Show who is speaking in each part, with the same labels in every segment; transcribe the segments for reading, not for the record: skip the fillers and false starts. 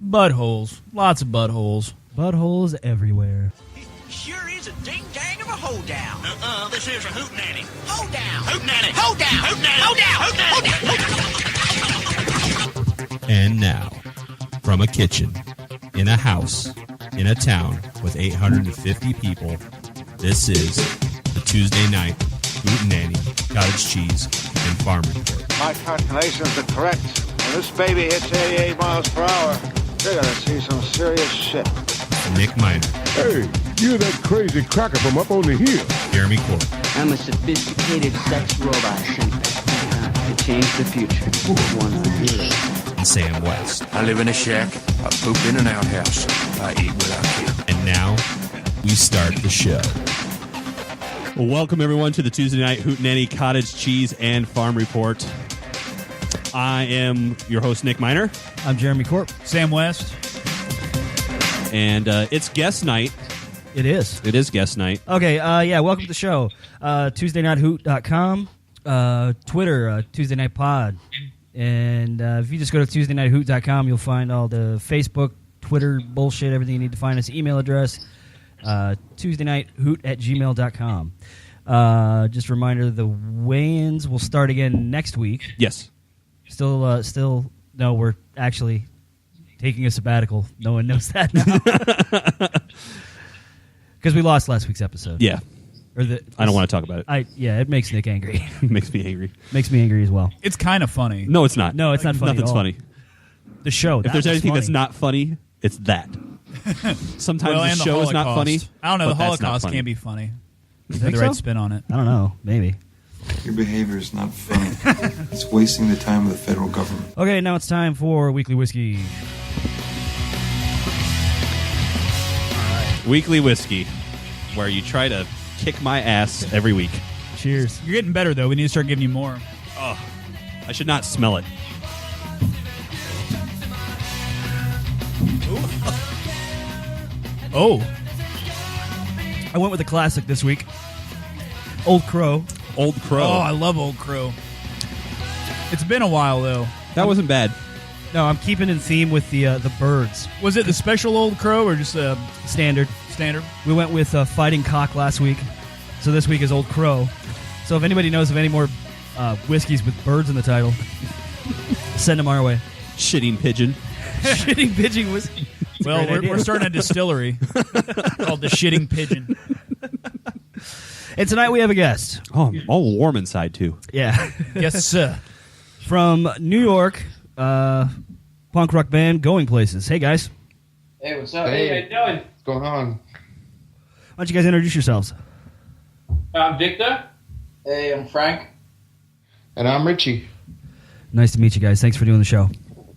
Speaker 1: Buttholes. Lots of buttholes.
Speaker 2: Buttholes everywhere.
Speaker 3: Sure is a ding-dang of a hoedown. This is a hootenanny. Hoedown. Hootenanny. Hoedown. Hootenanny. Hoedown.
Speaker 4: And now, from a kitchen, in a house, in a town with 850 people, this is the Tuesday night Hootenanny, Cottage Cheese, and Farm Report.
Speaker 5: My calculations are correct. When this baby hits 88 miles per hour, you're gonna see some serious shit.
Speaker 4: Nick Miner.
Speaker 6: Hey, you're that crazy cracker from up on the hill.
Speaker 4: Jeremy Court.
Speaker 7: I'm a sophisticated sex robot sent back to change the future. One ideally.
Speaker 4: And Sam West.
Speaker 8: I live in a shack. I poop in an outhouse. I eat without kill.
Speaker 4: And now, we start the show. Well, welcome everyone to the Tuesday night Hootenanny, Cottage Cheese, and Farm Report. I am your host, Nick Miner.
Speaker 2: I'm Jeremy Corp.
Speaker 1: Sam West.
Speaker 4: And it's guest night.
Speaker 2: It is.
Speaker 4: It is guest night.
Speaker 2: Okay, welcome to the show. TuesdayNightHoot.com, Twitter, Tuesday Night Pod. And if you just go to TuesdayNightHoot.com, you'll find all the Facebook, Twitter bullshit, everything you need to find us. Email address, TuesdayNightHoot@gmail.com. Just a reminder, the weigh-ins will start again next week.
Speaker 4: Yes.
Speaker 2: Still, no, we're actually taking a sabbatical. No one knows that now. Because we lost last week's episode.
Speaker 4: Yeah.
Speaker 2: I
Speaker 4: don't want to talk about it.
Speaker 2: It makes Nick angry.
Speaker 4: It makes me angry.
Speaker 2: Makes me angry as well.
Speaker 1: It's kind of funny.
Speaker 4: No, it's not.
Speaker 2: No, it's not funny.
Speaker 4: Nothing's
Speaker 2: at all.
Speaker 4: funny.
Speaker 2: The show.
Speaker 4: If there's anything that's not funny, it's that. Sometimes the show is not funny.
Speaker 1: I don't know. The
Speaker 4: but that's not
Speaker 1: Holocaust
Speaker 4: funny.
Speaker 1: can't be funny. They
Speaker 2: think
Speaker 1: had the right
Speaker 2: so?
Speaker 1: spin on it.
Speaker 2: I don't know. Maybe.
Speaker 9: Your behavior is not funny. It's wasting the time of the federal government.
Speaker 2: Okay, now it's time for Weekly Whiskey.
Speaker 4: Weekly Whiskey, where you try to kick my ass every week.
Speaker 2: Cheers.
Speaker 1: You're getting better, though. We need to start giving you more.
Speaker 4: Oh, I should not smell it.
Speaker 1: Oh.
Speaker 2: I went with a classic this week. Old Crow.
Speaker 4: Old Crow.
Speaker 1: Oh, I love Old Crow. It's been a while, though.
Speaker 4: That wasn't bad.
Speaker 2: No, I'm keeping in theme with the birds.
Speaker 1: Was it the special Old Crow or just
Speaker 2: Standard.
Speaker 1: standard?
Speaker 2: We went with Fighting Cock last week. So this week is Old Crow. So if anybody knows of any more whiskeys with birds in the title, send them our way.
Speaker 4: Shitting pigeon.
Speaker 2: Shitting pigeon whiskey.
Speaker 1: Well, we're starting a distillery called the Shitting Pigeon.
Speaker 2: And tonight we have a guest.
Speaker 4: Oh, I'm all warm inside, too.
Speaker 2: Yeah.
Speaker 1: Yes, sir.
Speaker 2: From New York, punk rock band Goin Places. Hey, guys.
Speaker 10: Hey, what's up?
Speaker 11: Hey, how you doing?
Speaker 10: What's going on?
Speaker 2: Why don't you guys introduce yourselves?
Speaker 11: I'm Victor.
Speaker 10: Hey, I'm Frank.
Speaker 11: And I'm Richie.
Speaker 2: Nice to meet you guys. Thanks for doing the show.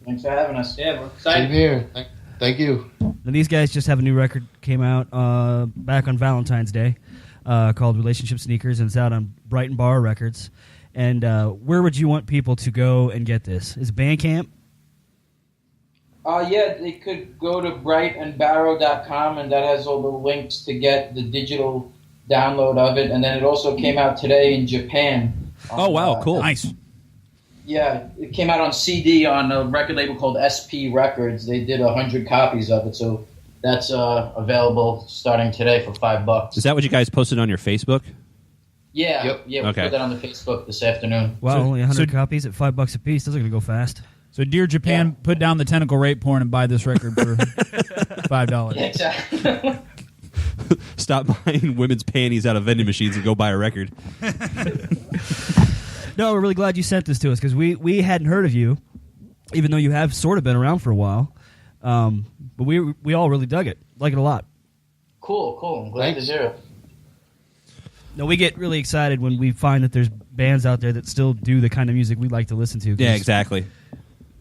Speaker 10: Thanks for having us.
Speaker 11: Yeah, we're
Speaker 10: Same
Speaker 11: excited.
Speaker 10: here. Thank you.
Speaker 2: Now, these guys just have a new record came out back on Valentine's Day called Relationship Sneakers, and it's out on Brighton Bar Records. And where would you want people to go and get this? Is it Bandcamp?
Speaker 10: Yeah, they could go to brightandbarrow.com, and that has all the links to get the digital download of it. And then it also came out today in Japan.
Speaker 4: Oh, wow, cool.
Speaker 1: Nice.
Speaker 10: Yeah, it came out on CD on a record label called SP Records. They did 100 copies of it, so that's available starting today for $5.
Speaker 4: Is that what you guys posted on your Facebook?
Speaker 10: Yeah, we
Speaker 4: Okay.
Speaker 10: put that on the Facebook this afternoon.
Speaker 2: Wow, only 100
Speaker 1: so-
Speaker 2: copies at $5 a piece. Those are going to go fast.
Speaker 1: So, dear Japan,
Speaker 10: Yeah.
Speaker 1: put down the tentacle rape porn and buy this record for $5.
Speaker 10: Yeah, exactly.
Speaker 4: Stop buying women's panties out of vending machines and go buy a record.
Speaker 2: No, we're really glad you sent this to us because we hadn't heard of you, even though you have sort of been around for a while. But we all really dug it. Like it a lot.
Speaker 10: Cool. I'm glad to hear it.
Speaker 2: No, we get really excited when we find that there's bands out there that still do the kind of music we like to listen to.
Speaker 4: Yeah, exactly.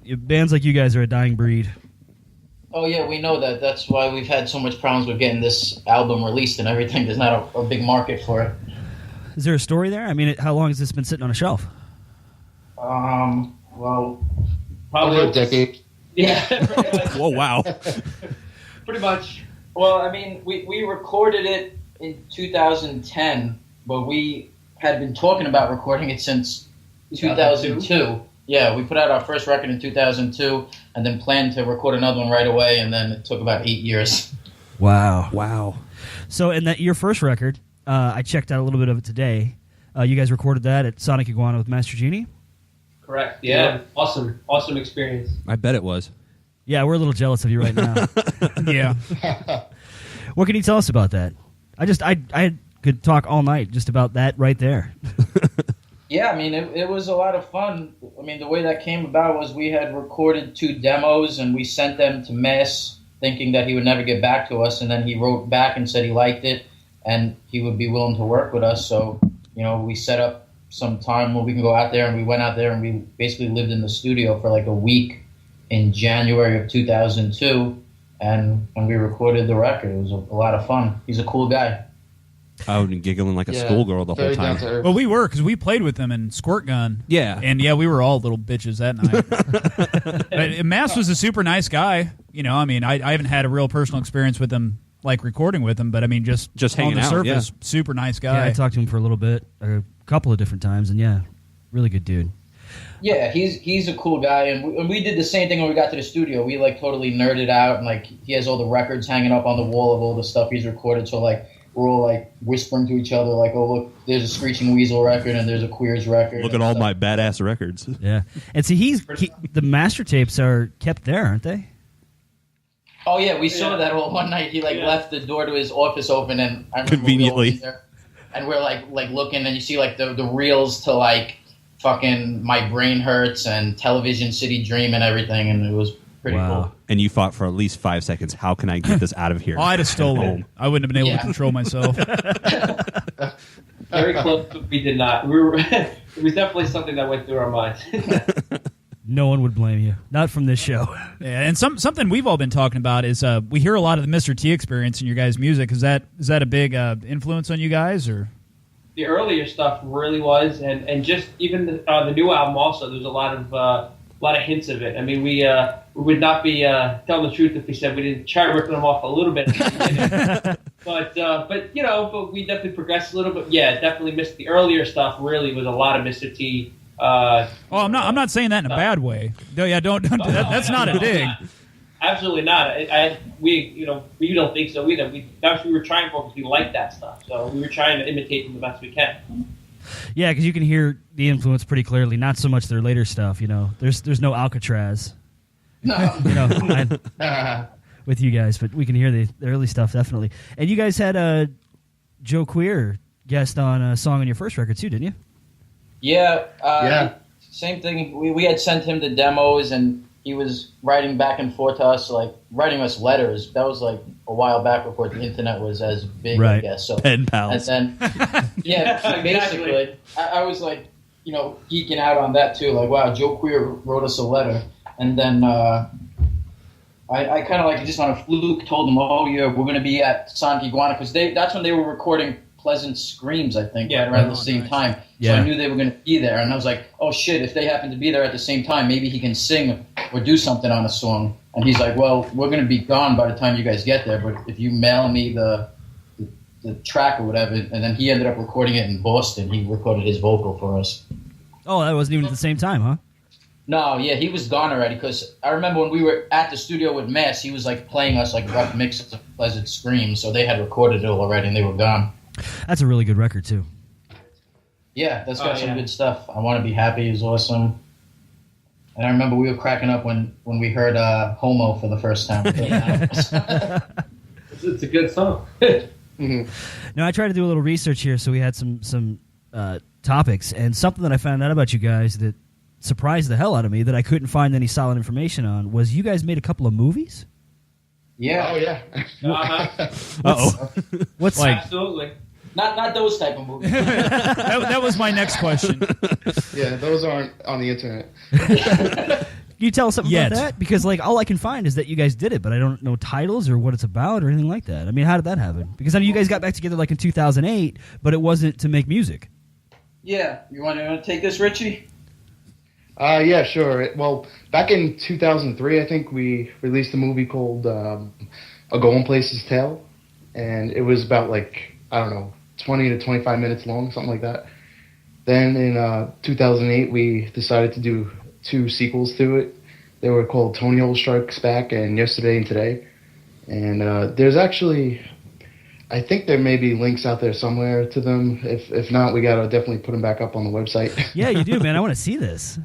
Speaker 2: Bands like you guys are a dying breed.
Speaker 10: Oh, yeah, we know that. That's why we've had so much problems with getting this album released and everything. There's not a big market for it.
Speaker 2: Is there a story there? I mean, how long has this been sitting on a shelf?
Speaker 10: Well,
Speaker 11: Probably a decade.
Speaker 10: yeah, pretty much.
Speaker 4: Whoa, wow.
Speaker 10: Pretty much. Well, I mean, we recorded it in 2010, but we had been talking about recording it since 2002. Yeah, we put out our first record in 2002. and then planned to record another one right away, and then it took about 8 years.
Speaker 2: Wow. So, in your first record, I checked out a little bit of it today. You guys recorded that at Sonic Iguana with Master Genie?
Speaker 11: Correct. Yeah. Awesome experience.
Speaker 4: I bet it was.
Speaker 2: Yeah, we're a little jealous of you right now.
Speaker 1: Yeah.
Speaker 2: What can you tell us about that? I could talk all night just about that right there.
Speaker 10: Yeah, I mean, it was a lot of fun. I mean, the way that came about was we had recorded 2 demos, and we sent them to Mass thinking that he would never get back to us, and then he wrote back and said he liked it, and he would be willing to work with us. So, we set up some time where we can go out there, and we went out there, and we basically lived in the studio for like a week in January of 2002, and when we recorded the record, it was a lot of fun. He's a cool guy.
Speaker 4: I would be giggling like a schoolgirl the whole time.
Speaker 1: Well, we were, because we played with him in Squirt Gun.
Speaker 4: Yeah.
Speaker 1: And yeah, we were all little bitches that night. But Mass was a super nice guy. I mean, I haven't had a real personal experience with him, like recording with him, but I mean, just
Speaker 4: hanging
Speaker 1: on the
Speaker 4: out,
Speaker 1: surface, super nice guy.
Speaker 2: Yeah, I talked to him for a little bit, a couple of different times, and yeah, really good dude.
Speaker 10: Yeah, he's a cool guy, and we did the same thing when we got to the studio. We like totally nerded out, and like he has all the records hanging up on the wall of all the stuff he's recorded. So like we're all like whispering to each other, like, "Oh look, there's a Screeching Weasel record, and there's a Queers record."
Speaker 4: Look at all my badass records.
Speaker 2: Yeah, and see, the master tapes are kept there, aren't they?
Speaker 10: Oh yeah, we saw that all one night. He left the door to his office open, and I remember
Speaker 4: conveniently,
Speaker 10: we there, and we're like looking, and you see like the reels to like fucking My Brain Hurts and Television City Dream and everything, and it was pretty cool.
Speaker 4: And you fought for at least 5 seconds. How can I get this out of here?
Speaker 1: Oh, I'd have stolen it. I wouldn't have been able to control myself.
Speaker 11: Very close, but we did not. It was definitely something that went through our minds.
Speaker 2: No one would blame you. Not from this show.
Speaker 1: Yeah, and something we've all been talking about is we hear a lot of the Mr. T experience in your guys' music. Is that a big influence on you guys, or?
Speaker 11: The earlier stuff really was, and just even the new album also. There's a lot of hints of it. I mean, we would not be telling the truth if we said we didn't try ripping them off a little bit. but we definitely progressed a little bit. Yeah, definitely missed the earlier stuff. Really was a lot of Mr. T.
Speaker 1: I'm not saying that in a bad way. No, yeah, don't that's not a dig.
Speaker 11: Absolutely not. We don't think so either. That's what we were trying for, because we like that stuff. So we were trying to imitate them the best we can.
Speaker 2: Yeah, because you can hear the influence pretty clearly. Not so much their later stuff. There's no Alcatraz.
Speaker 10: No.
Speaker 2: With you guys, but we can hear the early stuff definitely. And you guys had Joe Queer guest on a song on your first record too, didn't you?
Speaker 10: Yeah. Same thing. We had sent him the demos, and he was writing back and forth to us, like writing us letters. That was like a while back before the internet was as big,
Speaker 2: right.
Speaker 10: I guess. So
Speaker 4: pen pals.
Speaker 10: And then, yeah, basically, I was like, geeking out on that too. Like, wow, Joe Queer wrote us a letter, and then I kind of like just on a fluke told them, oh yeah, we're going to be at Sonic Iguana, because that's when they were recording Pleasant Screams, I think, right around the same time. So I knew they were going to be there, and I was like, oh shit, if they happen to be there at the same time, maybe he can sing or do something on a song. And he's like, well, we're going to be gone by the time you guys get there, but if you mail me the track or whatever. And then he ended up recording it in Boston. He recorded his vocal for us.
Speaker 2: Oh, that wasn't even at the same time, huh?
Speaker 10: No, yeah, he was gone already, because I remember when we were at the studio with Mass, he was like playing us like rough mixes of Pleasant Screams, so they had recorded it already and they were gone.
Speaker 2: That's a really good record too.
Speaker 10: Yeah, that's got some good stuff. I Want to Be Happy is awesome. And I remember we were cracking up when we heard Homo for the first time.
Speaker 11: It's a good song.
Speaker 2: Now, I tried to do a little research here, so we had some topics, and something that I found out about you guys that surprised the hell out of me that I couldn't find any solid information on was you guys made a couple of movies?
Speaker 10: Yeah.
Speaker 11: Oh, yeah.
Speaker 4: Uh-oh.
Speaker 2: What's
Speaker 1: like?
Speaker 11: Absolutely.
Speaker 10: Not those type of movies.
Speaker 1: that was my next question.
Speaker 11: Yeah, those aren't on the internet.
Speaker 2: Can you tell us something about that? Because like all I can find is that you guys did it, but I don't know titles or what it's about or anything like that. I mean, how did that happen? Because I know you guys got back together like in 2008, but it wasn't to make music.
Speaker 10: Yeah. You want to take this, Richie?
Speaker 11: Yeah, sure. Well, back in 2003, I think we released a movie called A Goin Places Tale, and it was about 20 to 25 minutes long, something like that. Then in 2008, we decided to do 2 sequels to it. They were called Tony Hole Strikes Back and Yesterday and Today. And there's actually, I think there may be links out there somewhere to them. If not, we got to definitely put them back up on the website.
Speaker 2: Yeah, you do, man. I want to see this.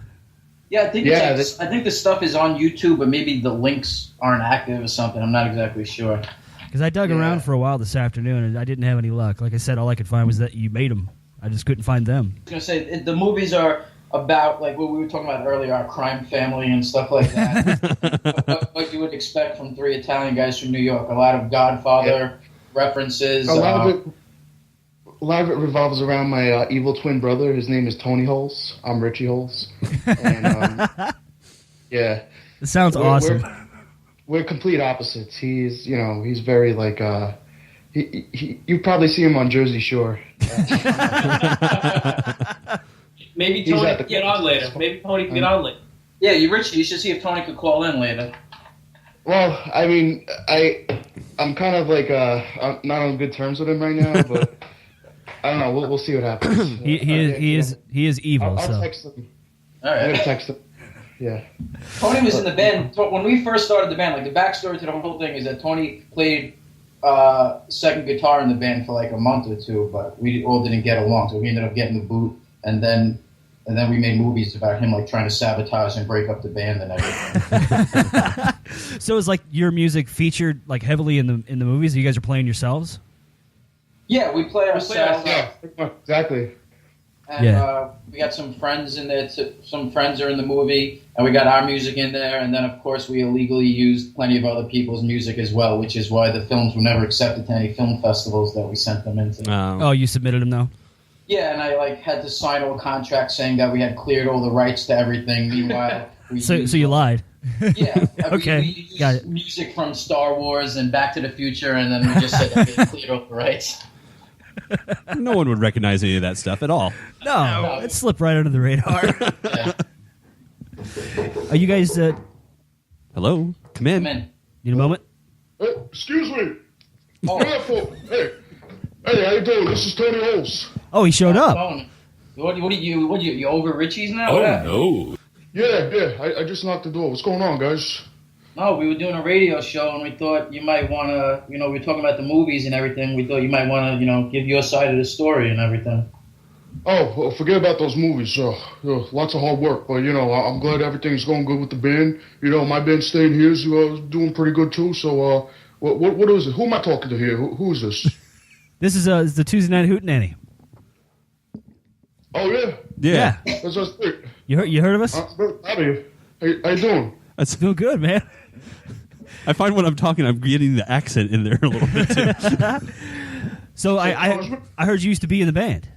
Speaker 10: Yeah, I think I think the stuff is on YouTube, but maybe the links aren't active or something. I'm not exactly sure.
Speaker 2: Because I dug around for a while this afternoon, and I didn't have any luck. Like I said, all I could find was that you made them. I just couldn't find them.
Speaker 10: I was going to say, the movies are about, like what we were talking about earlier, our crime family and stuff like that. what you would expect from three Italian guys from New York. A lot of Godfather references.
Speaker 11: A lot of it revolves around my evil twin brother. His name is Tony Holes. I'm Richie Holes. And, yeah.
Speaker 2: It sounds awesome.
Speaker 11: We're complete opposites. He's very like you probably see him on Jersey Shore.
Speaker 12: Maybe Tony can get on later. Yeah,
Speaker 10: Richie, you should see if Tony could call in later.
Speaker 11: Well, I mean, I'm kind of like I'm not on good terms with him right now, but I don't know. We'll see what happens.
Speaker 2: He is evil.
Speaker 11: I'll text him.
Speaker 10: All right.
Speaker 11: I'm gonna text him. Yeah.
Speaker 10: Tony was in the band when we first started the band. Like the backstory to the whole thing is that Tony played second guitar in the band for like a month or two, but we all didn't get along, so we ended up getting the boot, and then we made movies about him like trying to sabotage and break up the band and everything.
Speaker 2: So is like your music featured like heavily in the movies? You guys are playing yourselves?
Speaker 10: Yeah, we play ourselves.
Speaker 11: Yeah, exactly.
Speaker 10: And we got some friends in there. Some friends are in the movie, and we got our music in there. And then, of course, we illegally used plenty of other people's music as well, which is why the films were never accepted to any film festivals that we sent them into.
Speaker 2: Oh, you submitted them, though?
Speaker 10: Yeah, and I had to sign a contract saying that we had cleared all the rights to everything. Meanwhile,
Speaker 2: so you lied.
Speaker 10: Yeah.
Speaker 2: Okay.
Speaker 10: We used music from Star Wars and Back to the Future, and then we just said that we had cleared all the rights.
Speaker 4: No one would recognize any of that stuff at all.
Speaker 2: No. It slipped right under the radar. Are you guys...
Speaker 4: Hello? Come in.
Speaker 2: Need a moment?
Speaker 6: Excuse me. Hey, how you doing? This is Tony Holes.
Speaker 2: Oh, he showed up.
Speaker 10: What are you over Richie's now?
Speaker 6: No. Yeah, I just knocked the door. What's going on, guys?
Speaker 10: No, we were doing a radio show, and we thought you might want to, we were talking about the movies and everything. We thought you might want to, give your side of the story and everything.
Speaker 6: Oh, well, forget about those movies. Lots of hard work, but, I'm glad everything's going good with the band. My band staying here is doing pretty good, too. So, what is it? Who am I talking to here? Who is this?
Speaker 2: This is the Tuesday Night Hootenanny.
Speaker 6: Oh, yeah?
Speaker 2: Yeah.
Speaker 6: That's us.
Speaker 2: You heard of us?
Speaker 6: How you doing?
Speaker 2: That's doing good, man.
Speaker 4: I find when I'm talking, I'm getting the accent in there a little bit, too.
Speaker 2: So I heard you used to be in the band.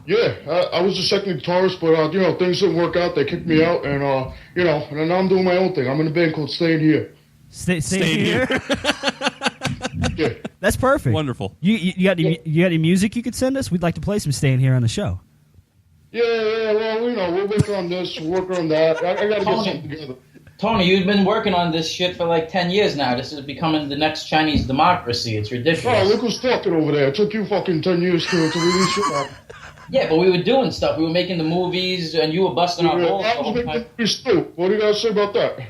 Speaker 6: Yeah, I was the second guitarist, but, things didn't work out. They kicked me out, and, and now I'm doing my own thing. I'm in a band called Staying Here.
Speaker 2: Staying here?
Speaker 6: Yeah.
Speaker 2: That's perfect.
Speaker 4: Wonderful.
Speaker 2: You got any music you could send us? We'd like to play some Staying Here on the show.
Speaker 6: Yeah, well, we're working on this, we're working on that. I got to get something together.
Speaker 10: Tony, you've been working on this shit for like 10 years now. This is becoming the next Chinese democracy. It's ridiculous.
Speaker 6: Oh, look who's talking over there. It took you fucking 10 years to release shit.
Speaker 10: Yeah, but we were doing stuff. We were making the movies, and you were busting our balls.
Speaker 6: I was making movies too. What do you got to say about that?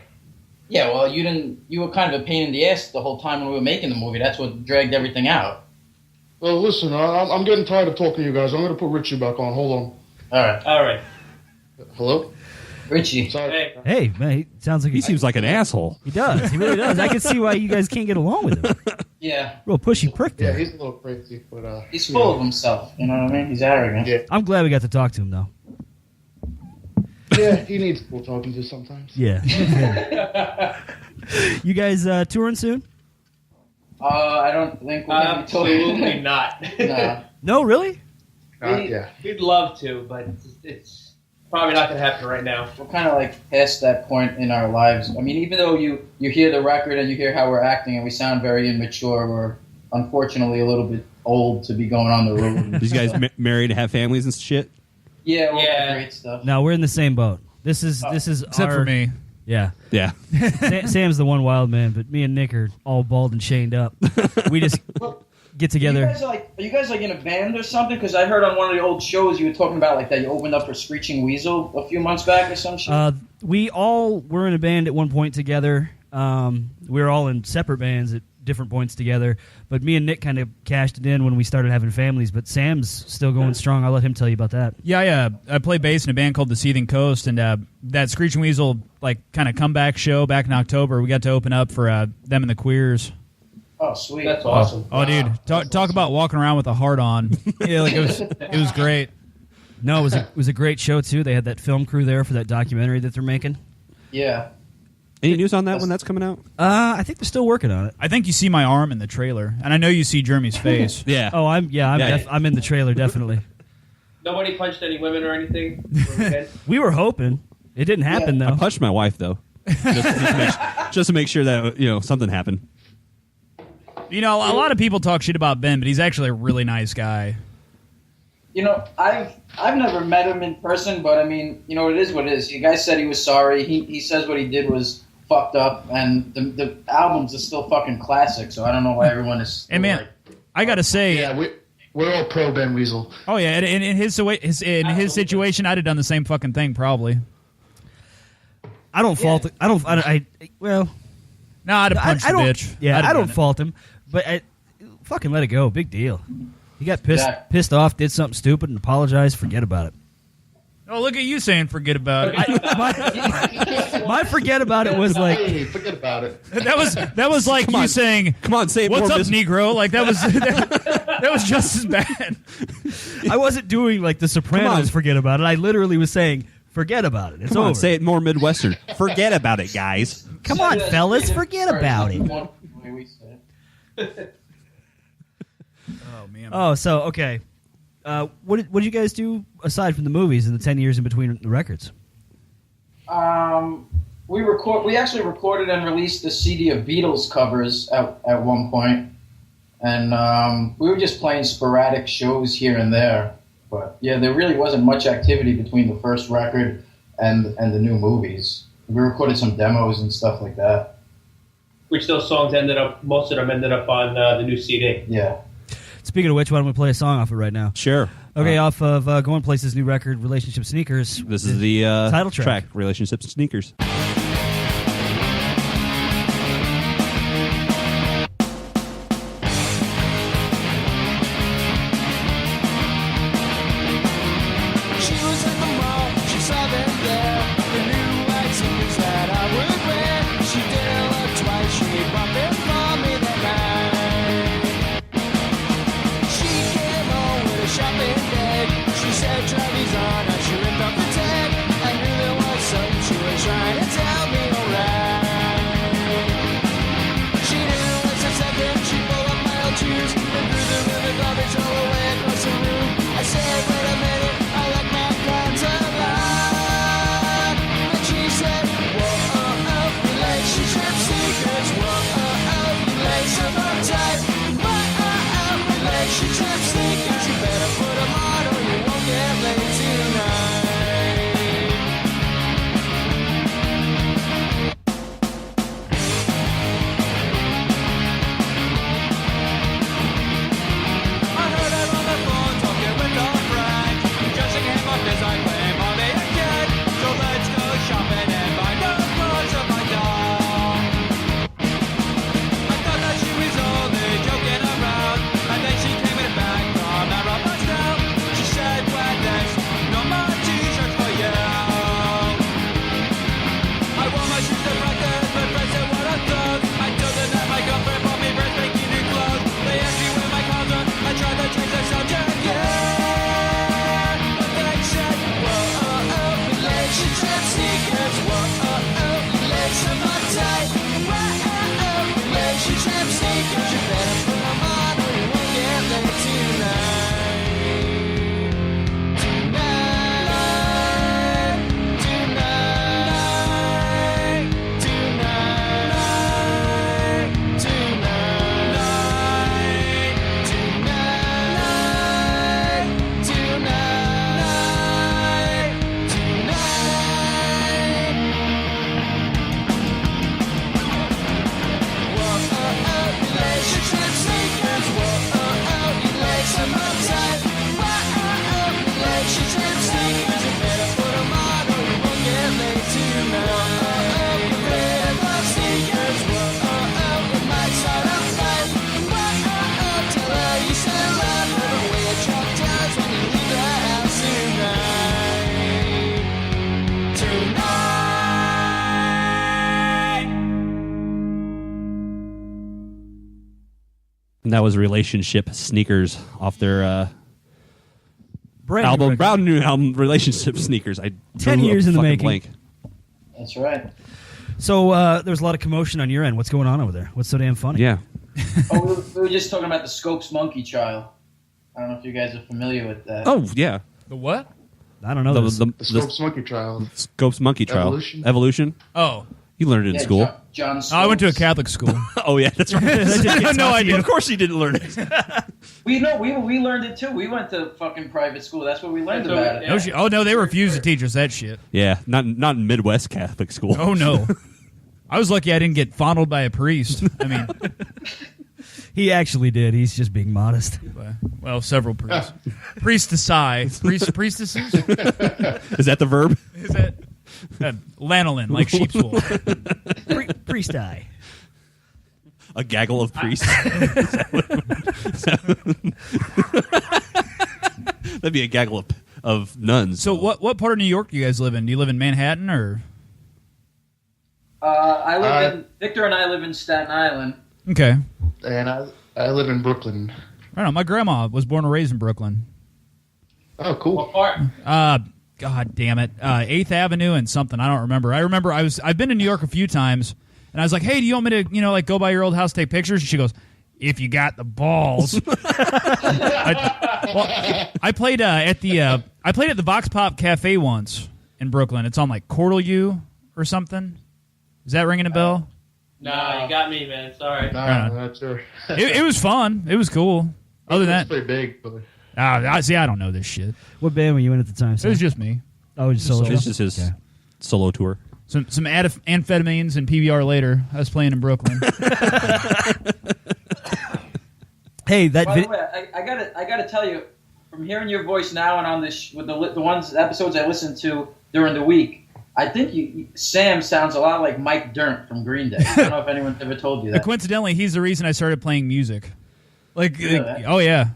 Speaker 10: Yeah, well, you were kind of a pain in the ass the whole time when we were making the movie. That's what dragged everything out.
Speaker 6: Well, listen, I'm getting tired of talking to you guys. I'm going to put Richie back on. Hold on.
Speaker 12: All right.
Speaker 6: Hello?
Speaker 10: Richie.
Speaker 6: Sorry.
Speaker 2: Hey, man, he sounds like
Speaker 4: he seems like an asshole.
Speaker 2: He does. He really does. I can see why you guys can't get along with him.
Speaker 10: Yeah.
Speaker 2: Real pushy prick there.
Speaker 6: Yeah, he's a little crazy, but
Speaker 10: he's full of himself. You know what I mean? He's arrogant.
Speaker 6: Yeah.
Speaker 2: I'm glad we got to talk to him, though.
Speaker 6: Yeah, he needs people talking to sometimes.
Speaker 2: Yeah. You guys touring soon?
Speaker 10: I don't think we're going to be touring.
Speaker 12: Absolutely not.
Speaker 10: No.
Speaker 2: No, really?
Speaker 12: We'd love to, but it's probably not going to happen right now.
Speaker 10: We're kind of like past that point in our lives. I mean, even though you hear the record and you hear how we're acting and we sound very immature, we're unfortunately a little bit old to be going on the road.
Speaker 4: These guys married, have families and shit?
Speaker 10: Yeah, great stuff.
Speaker 2: No, we're in the same boat. This is
Speaker 1: except for me.
Speaker 2: Yeah.
Speaker 4: Yeah.
Speaker 2: Sam's the one wild man, but me and Nick are all bald and chained up. We just get together.
Speaker 10: Are you guys like in a band or something? Because I heard on one of the old shows you were talking about like that you opened up for Screeching Weasel a few months back or some shit.
Speaker 2: we all were in a band at one point together. We were all in separate bands at different points together, but me and Nick kind of cashed it in when we started having families, but Sam's still going strong. I'll let him tell you about that.
Speaker 1: Yeah. I play bass in a band called The Seething Coast, and that Screeching Weasel kind of comeback show back in October, we got to open up for them and the Queers.
Speaker 10: Oh, sweet.
Speaker 12: That's awesome.
Speaker 1: Oh, dude, talk about walking around with a heart on. Yeah, it was great.
Speaker 2: No, it was a great show too. They had that film crew there for that documentary that they're making.
Speaker 10: Yeah.
Speaker 13: Any news on that when that's coming out?
Speaker 2: I think they're still working on it.
Speaker 1: I think you see my arm in the trailer, and I know you see Jeremy's face.
Speaker 13: Yeah.
Speaker 2: Oh, I'm in the trailer definitely.
Speaker 12: Nobody punched any women or anything?
Speaker 2: We were hoping. It didn't happen though.
Speaker 13: I punched my wife though, just to make sure that something happened.
Speaker 1: A lot of people talk shit about Ben, but he's actually a really nice guy.
Speaker 10: I've never met him in person, but I mean, it is what it is. You guys said he was sorry. He says what he did was fucked up, and the albums are still fucking classic. So I don't know why everyone is. Still
Speaker 1: man, I gotta say,
Speaker 11: yeah, we're all pro Ben Weasel.
Speaker 1: Oh yeah, in his situation, I'd have done the same fucking thing probably.
Speaker 2: I don't fault it. Well,
Speaker 1: no, I'd have punched the bitch.
Speaker 2: Yeah, I don't fault him, but fucking let it go. Big deal. He got pissed off, did something stupid, and apologized. Forget about it.
Speaker 1: Oh, look at you saying forget about it.
Speaker 2: My forget about it was like
Speaker 11: forget about it.
Speaker 1: That was like you saying,
Speaker 13: "Come on, say it
Speaker 1: what's
Speaker 13: more,
Speaker 1: up, Negro?" Like that was just as bad.
Speaker 2: I wasn't doing like the Sopranos. Forget about it. I literally was saying, forget about it. It's
Speaker 13: Come on,
Speaker 2: over.
Speaker 13: say it more Midwestern. Forget about it, guys.
Speaker 2: Come on, fellas, forget about it.
Speaker 1: Oh man.
Speaker 2: Oh, so okay. What did you guys do aside from the movies in the 10 years in between the records?
Speaker 10: We actually recorded and released a CD of Beatles covers at one point, and we were just playing sporadic shows here and there. But yeah, there really wasn't much activity between the first record and the new movies. We recorded some demos and stuff like that.
Speaker 12: Which those songs most of them ended up on the new CD.
Speaker 10: Yeah.
Speaker 2: Speaking of which, why don't we play a song off it right now?
Speaker 13: Sure.
Speaker 2: Okay, off of Goin Places' new record, Relationship Sneakers.
Speaker 13: This is the
Speaker 2: title track.
Speaker 13: Relationship Sneakers.
Speaker 14: Trevor's on, and she ripped off the tag. I knew there was something she was trying to tell.
Speaker 13: And that was Relationship Sneakers off their
Speaker 2: Brand
Speaker 13: new album, Relationship Sneakers.
Speaker 2: 10 years in the making.
Speaker 13: Blank.
Speaker 10: That's right.
Speaker 2: So there's a lot of commotion on your end. What's going on over there? What's so damn funny?
Speaker 13: Yeah.
Speaker 10: We were just talking about the Scopes monkey trial. I don't know if you guys are familiar with that.
Speaker 13: Oh, yeah.
Speaker 1: The what?
Speaker 2: I don't know.
Speaker 6: The Scopes monkey trial.
Speaker 13: Scopes monkey trial. Evolution?
Speaker 1: Oh.
Speaker 13: You learned it in school.
Speaker 10: John
Speaker 1: I went to a Catholic school.
Speaker 13: Oh, yeah, that's right.
Speaker 1: No, I didn't.
Speaker 13: Of course you didn't learn it.
Speaker 10: We learned it too. We went to fucking private school. That's where we learned about it.
Speaker 1: No, oh, no, they refused to teach us that shit.
Speaker 13: Yeah, not in Midwest Catholic school.
Speaker 1: Oh, no. I was lucky I didn't get fondled by a priest. I mean...
Speaker 2: He actually did. He's just being modest.
Speaker 1: Well, several priests. Priestesses. Priestesses?
Speaker 13: Is that the verb?
Speaker 1: Is that lanolin, like sheep's wool?
Speaker 2: Priest eye.
Speaker 13: A gaggle of priests. That'd be a gaggle of nuns.
Speaker 1: So what part of New York do you guys live in? Do you live in Manhattan or?
Speaker 10: Victor and I live in Staten Island.
Speaker 1: Okay.
Speaker 6: And I live in Brooklyn.
Speaker 1: I don't know. My grandma was born and raised in Brooklyn.
Speaker 6: Oh, cool.
Speaker 10: What part?
Speaker 1: God damn it. 8th Avenue and something. I don't remember. I remember I've been to New York a few times, and I was like, hey, do you want me to, like, go by your old house, take pictures? And she goes, if you got the balls. I played at the Vox Pop Cafe once in Brooklyn. It's on, like, Cortelyou or something. Is that ringing a bell?
Speaker 12: No, you got me, man. Sorry.
Speaker 6: No, not sure.
Speaker 1: It was fun. It was cool. Other than that,
Speaker 6: pretty big. But...
Speaker 1: see, I don't know this shit.
Speaker 2: What band were you in at the time?
Speaker 1: It was just me.
Speaker 2: Oh, just solo.
Speaker 13: It's just his solo tour.
Speaker 1: Some amphetamines and PBR later. I was playing in Brooklyn.
Speaker 2: Hey, that.
Speaker 10: By the way, I gotta tell you, from hearing your voice now and on this with the episodes I listened to during the week, I think Sam sounds a lot like Mike Dirnt from Green Day. I don't know if anyone's ever told you that.
Speaker 1: Coincidentally, he's the reason I started playing music.
Speaker 10: Really?
Speaker 1: Oh yeah,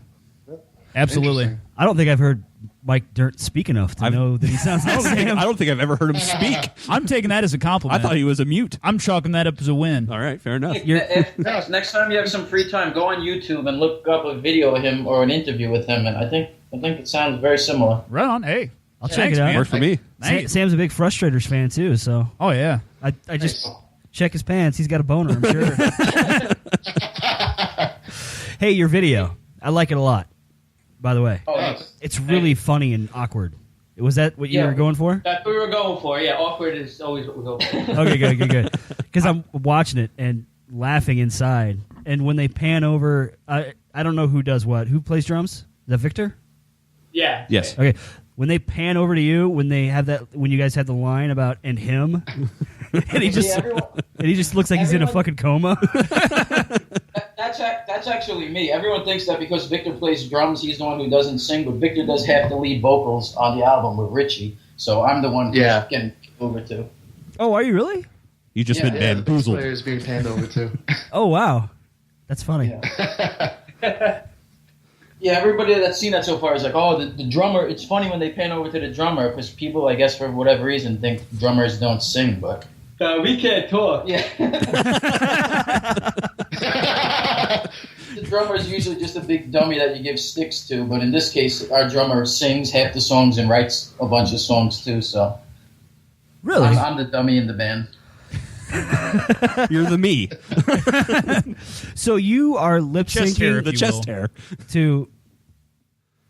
Speaker 1: absolutely.
Speaker 2: I don't think I've heard Mike Dirnt speak enough to know that he sounds like Sam.
Speaker 13: I don't think I've ever heard him speak.
Speaker 1: I'm taking that as a compliment.
Speaker 13: I thought he was a mute.
Speaker 1: I'm chalking that up as a win.
Speaker 13: All right, fair enough.
Speaker 10: Next time you have some free time, go on YouTube and look up a video of him or an interview with him, and I think it sounds very similar.
Speaker 1: Right on. Hey,
Speaker 2: I'll check it out.
Speaker 13: Worked for me.
Speaker 2: Sam's a big Frustrators fan too, so.
Speaker 1: Oh yeah.
Speaker 2: I just check his pants. He's got a boner, I'm sure. Hey, your video. I like it a lot. By the way, it's really funny and awkward. Was that what you were going for?
Speaker 12: That's what we were going for. Yeah, awkward is always what we go for.
Speaker 2: Okay, good. Because I'm watching it and laughing inside. And when they pan over, I don't know who does what. Who plays drums? Is that Victor?
Speaker 12: Yeah.
Speaker 13: Yes.
Speaker 2: Okay. When they pan over to you, when you guys had the line about and him, and he just looks like he's in a fucking coma.
Speaker 10: That's actually me. Everyone thinks that because Victor plays drums, he's the one who doesn't sing, but Victor does half the lead vocals on the album with Richie. So I'm the one who's getting over to.
Speaker 2: Oh, are you really?
Speaker 13: You just been bamboozled.
Speaker 6: The player's being panned over too.
Speaker 2: Oh wow, that's funny.
Speaker 10: Yeah, everybody that's seen that so far is like, oh, the drummer. It's funny when they pan over to the drummer because people, I guess, for whatever reason, think drummers don't sing, but
Speaker 12: we can't talk.
Speaker 10: Yeah. The drummer is usually just a big dummy that you give sticks to, but in this case, our drummer sings half the songs and writes a bunch of songs too. So,
Speaker 2: really,
Speaker 10: I'm the dummy in the band.
Speaker 13: You're the me.
Speaker 2: So you are lip syncing
Speaker 13: the chest hair
Speaker 2: to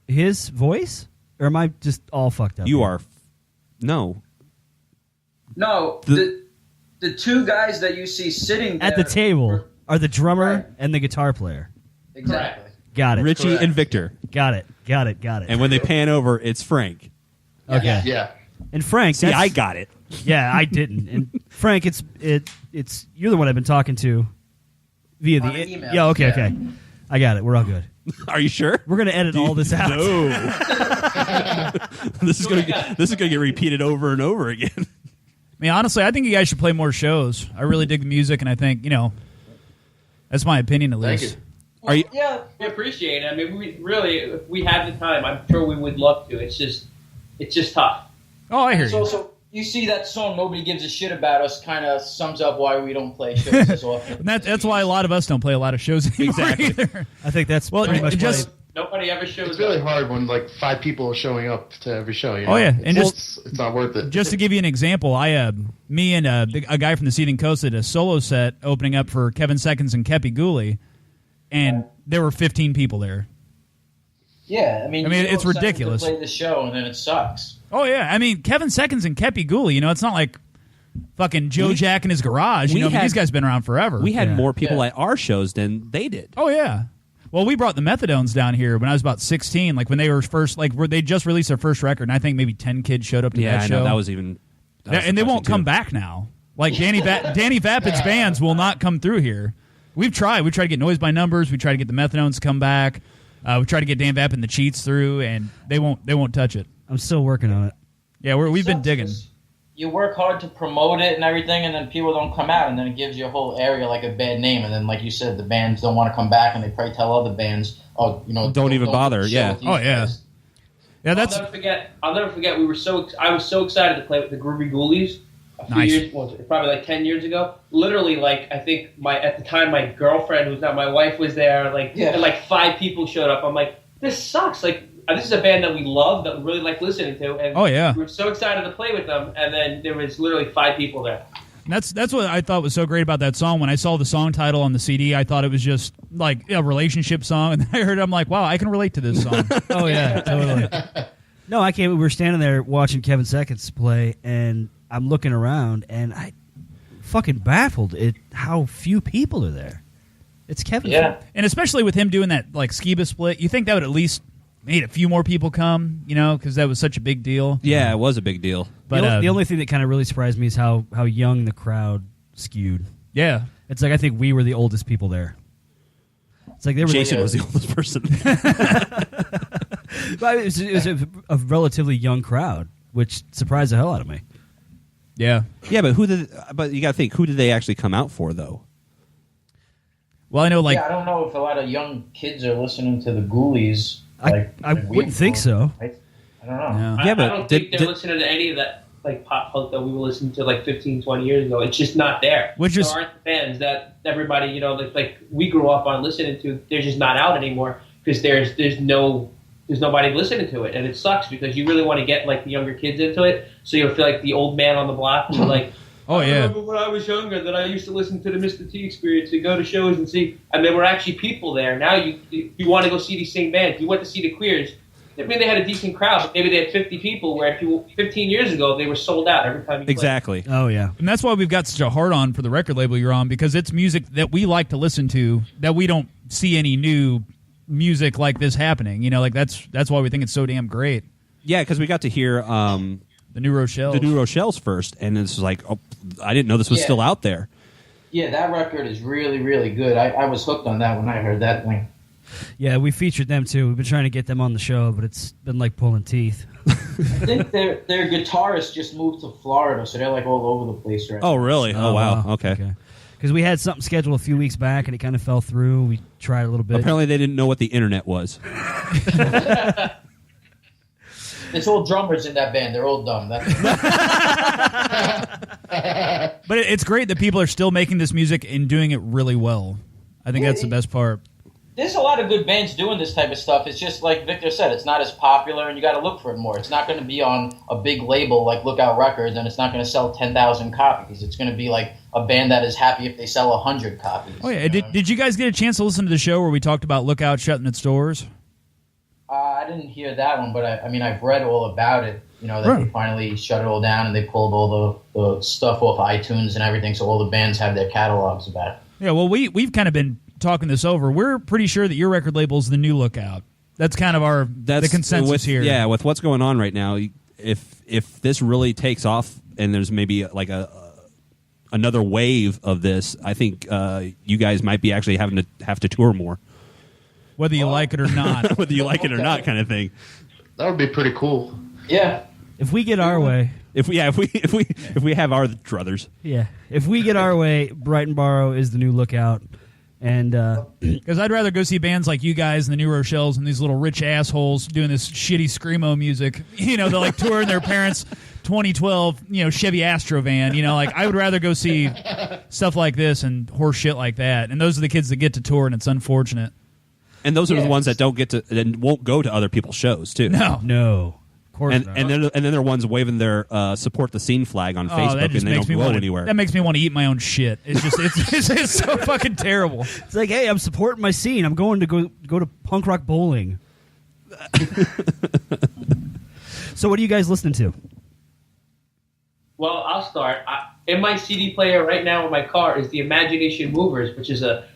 Speaker 2: his voice, or am I just all fucked up?
Speaker 13: You are. No.
Speaker 10: No, the two guys that you see sitting
Speaker 2: at the table are the drummer and the guitar player.
Speaker 10: Exactly.
Speaker 2: Got it.
Speaker 13: Richie and Victor.
Speaker 2: Got it.
Speaker 13: And when they pan over, it's Frank.
Speaker 2: Okay.
Speaker 6: Yeah.
Speaker 2: And Frank,
Speaker 13: see, I got it.
Speaker 2: Yeah, I didn't. And Frank, it's you're the one I've been talking to via the
Speaker 10: email.
Speaker 2: Yeah, okay. I got it. We're all good.
Speaker 13: Are you sure?
Speaker 2: We're gonna edit all this out.
Speaker 13: No. This is gonna get repeated over and over again.
Speaker 1: I mean, honestly, I think you guys should play more shows. I really dig the music, and I think that's my opinion at least.
Speaker 6: Thank you.
Speaker 12: Well, yeah, we appreciate it. I mean, we really, if we had the time, I'm sure we would love to. It's just tough.
Speaker 1: Oh, I hear
Speaker 10: It's
Speaker 1: you.
Speaker 10: also, You see that song, Nobody Gives a Shit About Us, kind of sums up why we don't play shows as often.
Speaker 1: That's why a lot of us don't play a lot of shows anymore either.
Speaker 2: I think that's pretty much
Speaker 1: just.
Speaker 12: Nobody ever shows
Speaker 11: It's really hard when like 5 people are showing up to every show. You know?
Speaker 1: Oh yeah, and
Speaker 11: it's not worth it.
Speaker 1: Just to give you an example, me and a guy from the Seething Coast did a solo set opening up for Kevin Seconds and Kepi Gooley, and there were 15 people there.
Speaker 10: Yeah, I mean
Speaker 1: it's ridiculous.
Speaker 10: To play the show and then it sucks.
Speaker 1: Oh yeah, I mean Kevin Seconds and Kepi Gooley. It's not like fucking Joe Jack in his garage. These guys been around forever.
Speaker 13: We had more people at our shows than they did.
Speaker 1: Oh yeah. Well, we brought the Methadones down here when I was about 16. Like when they were first, they just released their first record, and I think maybe 10 kids showed up to that show.
Speaker 13: Yeah, I know. That was even.
Speaker 1: And they won't come back now. Like Danny Vapid's bands will not come through here. We've tried. We tried to get Noise by Numbers. We tried to get the Methadones to come back. We tried to get Dan Vapid and the Cheats through, and they won't touch it.
Speaker 2: I'm still working on it.
Speaker 1: Yeah, we've been digging.
Speaker 10: You work hard to promote it and everything, and then people don't come out, and then it gives your whole area like a bad name. And then, like you said, the bands don't want to come back, and they probably tell other bands,
Speaker 13: don't even bother. Yeah.
Speaker 1: Oh yeah. Yeah, that's.
Speaker 12: I'll never forget. I was so excited to play with the Groovy Ghoulies a few years, probably like 10 years ago. Literally, like I think at the time my girlfriend, who's not my wife, was there. And like 5 people showed up. I'm like, this sucks. Like this is a band that we love, that we really like listening to, and we were so excited to play with them. And then there was literally 5 people there.
Speaker 1: And that's what I thought was so great about that song. When I saw the song title on the CD, I thought it was just like a relationship song, and then I heard it, I'm like, wow, I can relate to this song.
Speaker 2: Oh yeah, totally. No, I can't. We were standing there watching Kevin Seconds play, and I'm looking around, and I fucking baffled at how few people are there. It's Kevin.
Speaker 10: Yeah,
Speaker 1: and especially with him doing that like Skiba split, you think that would at least made a few more people come, because that was such a big deal.
Speaker 13: Yeah, it was a big deal.
Speaker 2: But the only thing that kind of really surprised me is how young the crowd skewed.
Speaker 1: Yeah,
Speaker 2: it's like I think we were the oldest people there. It's like
Speaker 13: Jason was the oldest person.
Speaker 2: But it was a relatively young crowd, which surprised the hell out of me.
Speaker 1: Yeah,
Speaker 13: yeah, but you got to think, who did they actually come out for though?
Speaker 1: Well, I know
Speaker 10: I don't know if a lot of young kids are listening to the Ghoulies.
Speaker 2: I wouldn't think so.
Speaker 10: I don't know.
Speaker 13: Yeah,
Speaker 12: I don't think they're listening to any of that like pop punk that we were listening to like 15, 20 years ago. It's just not there. There aren't the bands that everybody, like we grew up on listening to. They're just not out anymore because there's nobody listening to it, and it sucks because you really want to get like the younger kids into it, so you'll feel like the old man on the block. And like,
Speaker 1: oh yeah.
Speaker 12: I remember when I was younger that I used to listen to the Mr. T Experience and go to shows and see, and there were actually people there. Now you want to go see these same bands. You went to see the Queers. I mean, they had a decent crowd, but maybe they had 50 people, where 15 years ago they were sold out every time you played.
Speaker 13: Exactly.
Speaker 2: Oh, yeah.
Speaker 1: And that's why we've got such a hard-on for the record label you're on, because it's music that we like to listen to, that we don't see any new music like this happening. That's why we think it's so damn great.
Speaker 13: Yeah, because we got to hear
Speaker 1: the New Rochelles.
Speaker 13: The New Rochelles first, and it's like, I didn't know this was still out there.
Speaker 10: Yeah, that record is really, really good. I was hooked on that when I heard that thing.
Speaker 2: Yeah, we featured them too. We've been trying to get them on the show, but it's been like pulling teeth.
Speaker 10: I think their guitarist just moved to Florida, so they're like all over the place right now.
Speaker 13: Oh, really? Oh, wow. Okay.
Speaker 2: Because we had something scheduled a few weeks back, and it kind of fell through. We tried a little bit.
Speaker 13: Apparently, they didn't know what the internet was.
Speaker 10: It's all drummers in that band. They're all dumb.
Speaker 1: But it's great that people are still making this music and doing it really well. I think that's the best part.
Speaker 10: There's a lot of good bands doing this type of stuff. It's just like Victor said, it's not as popular, and you got to look for it more. It's not going to be on a big label like Lookout Records, and it's not going to sell 10,000 copies. It's going to be like a band that is happy if they sell 100 copies.
Speaker 1: Oh yeah, did you guys get a chance to listen to the show where we talked about Lookout shutting its doors?
Speaker 10: I didn't hear that one, but I've read all about it. That they finally shut it all down and they pulled all the stuff off iTunes and everything, so all the bands have their catalogs back.
Speaker 1: Yeah, well, we've kind of been talking this over. We're pretty sure that your record label is the new Lookout. That's kind of the consensus here.
Speaker 13: Yeah, with what's going on right now, if this really takes off and there's maybe like another wave of this, I think you guys might be actually have to tour more.
Speaker 1: Whether you like it or not.
Speaker 13: Whether you like it or not kind of thing.
Speaker 11: That would be pretty cool.
Speaker 10: Yeah.
Speaker 2: If we get our way.
Speaker 13: If we have our druthers.
Speaker 2: Yeah. If we get our way, Brighton Barrow is the new Lookout. And
Speaker 1: because I'd rather go see bands like you guys and the New Rochelle's and these little rich assholes doing this shitty screamo music. They're like touring their parents' 2012, Chevy Astro van. Like I would rather go see stuff like this and horse shit like that. And those are the kids that get to tour, and it's unfortunate.
Speaker 13: And those are the ones that don't get to and won't go to other people's shows too.
Speaker 2: No. Of course
Speaker 13: and
Speaker 2: not.
Speaker 13: and then they're ones waving their support the scene flag on Facebook, and they don't go anywhere.
Speaker 1: That makes me want to eat my own shit. It's just it's so fucking terrible.
Speaker 2: It's like, hey, I'm supporting my scene. I'm going to go to punk rock bowling. So what are you guys listening to?
Speaker 12: Well, I'll start. In my CD player right now in my car is the Imagination Movers, which is a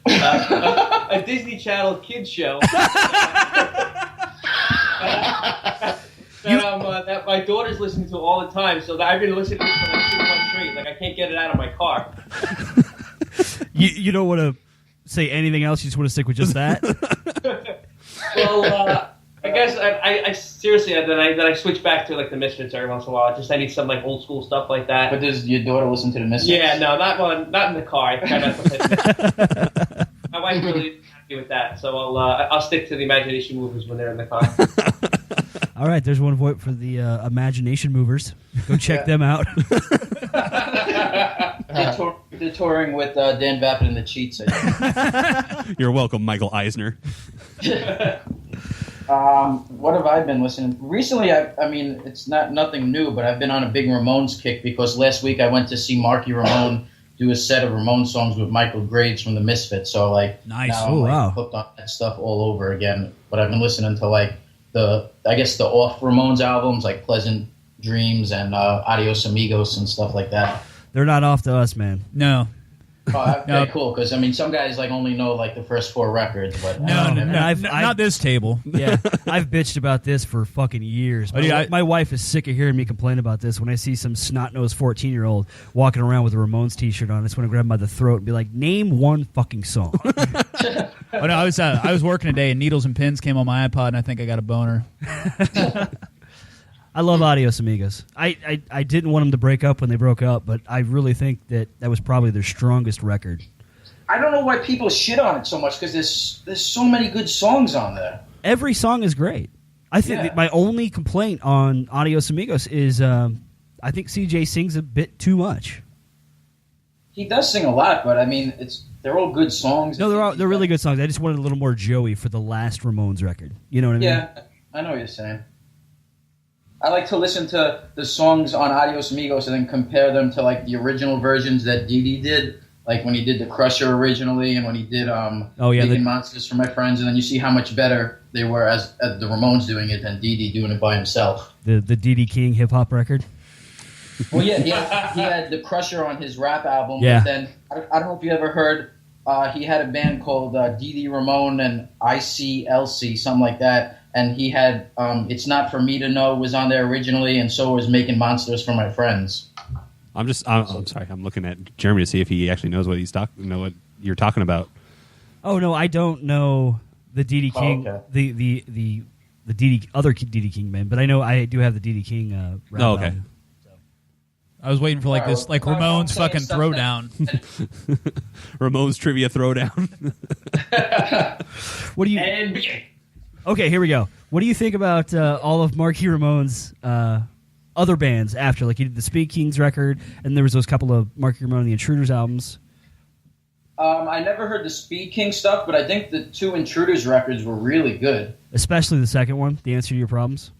Speaker 12: Disney Channel kids show. That my daughter's listening to all the time, so that I've been listening to it for like 6 months straight. Like I can't get it out of my car.
Speaker 2: You don't want to say anything else. You just want to stick with just that.
Speaker 12: Well, I guess I seriously then I switch back to like the Misfits every once in a while. I need some like old school stuff like that.
Speaker 10: But does your daughter listen to the Misfits?
Speaker 12: Yeah, no, not in the car. I try not to play. My wife really isn't happy with that, so I'll stick to the Imagination Movers when they're in the car.
Speaker 2: All right, there's one vote for the Imagination Movers. Go check them out.
Speaker 10: They're touring with Dan Vapid and the Cheats.
Speaker 13: You're welcome, Michael Eisner.
Speaker 10: What have I been listening to? Recently, I mean, it's nothing new, but I've been on a big Ramones kick because last week I went to see Marky Ramone do a set of Ramones songs with Michael Graves from the Misfits. So, like,
Speaker 1: nice.
Speaker 10: Now I'm hooked on that stuff all over again. But I've been listening to, like, the off Ramones albums, like Pleasant Dreams and Adios Amigos and stuff like that.
Speaker 2: They're not off to us, man.
Speaker 1: No.
Speaker 10: Oh, okay, cool. Because I mean, some guys like only know like the first 4 records, but
Speaker 1: no, not this table.
Speaker 2: Yeah, I've bitched about this for fucking years. My wife is sick of hearing me complain about this. When I see some snot-nosed 14-year-old walking around with a Ramones T-shirt on, I just want to grab him by the throat and be like, "Name one fucking song."
Speaker 1: Oh no, I was working today and Needles and Pins came on my iPod and I think I got a boner.
Speaker 2: I love Adios Amigos. I didn't want them to break up when they broke up, but I really think that was probably their strongest record.
Speaker 10: I don't know why people shit on it so much because there's so many good songs on there.
Speaker 2: Every song is great. I think that my only complaint on Adios Amigos is I think CJ sings a bit too much.
Speaker 10: He does sing a lot, but I mean they're all good songs.
Speaker 2: No, they're really good songs. I just wanted a little more Joey for the last Ramones record. You know what I mean?
Speaker 10: Yeah, I know what you're saying. I like to listen to the songs on Adios Amigos and then compare them to like the original versions that Dee Dee did, like when he did the Crusher originally and when he did Big Monsters for My Friends, and then you see how much better they were as the Ramones doing it than Dee Dee doing it by himself.
Speaker 2: The Dee Dee King hip hop record.
Speaker 10: Well, yeah, he had the Crusher on his rap album,
Speaker 2: yeah.
Speaker 10: But then I don't know if you ever heard. He had a band called Dee Dee Ramone and ICLC, something like that. And he had It's Not For Me To Know was on there originally, and so was Making Monsters For My Friends.
Speaker 13: I'm sorry. I'm looking at Jeremy to see if he actually knows what what you're talking about.
Speaker 2: Oh no, I don't know the Dee Dee King, the Dee Dee other Dee Dee King band, but I do have the Dee Dee King. Rap album.
Speaker 1: I was waiting for like this, like Ramones fucking throwdown.
Speaker 13: Ramones trivia throwdown.
Speaker 2: What do you?
Speaker 12: NBA.
Speaker 2: Okay, here we go. What do you think about all of Marky Ramone's other bands after? Like he did the Speed Kings record, and there was those couple of Marky Ramone and the Intruders albums.
Speaker 10: I never heard the Speed King stuff, but I think the 2 Intruders records were really good.
Speaker 2: Especially the second one, The Answer to Your Problems.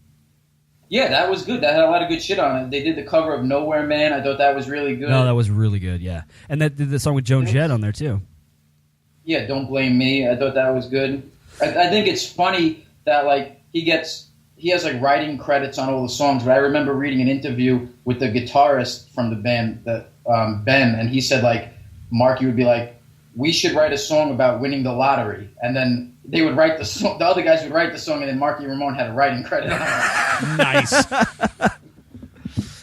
Speaker 10: Yeah, that was good. That had a lot of good shit on it. They did the cover of Nowhere Man. I thought that was really good.
Speaker 2: No, that was really good, yeah. And that did the song with Joan Jett on there, too.
Speaker 10: Yeah, Don't Blame Me. I thought that was good. I think it's funny that, like, he has, like, writing credits on all the songs, but I remember reading an interview with the guitarist from the band, Ben, and he said, like, Marky would be like, we should write a song about winning the lottery. And then they would write the song, the other guys would write the song, and then Marky Ramone had a writing credit on it.
Speaker 13: Nice.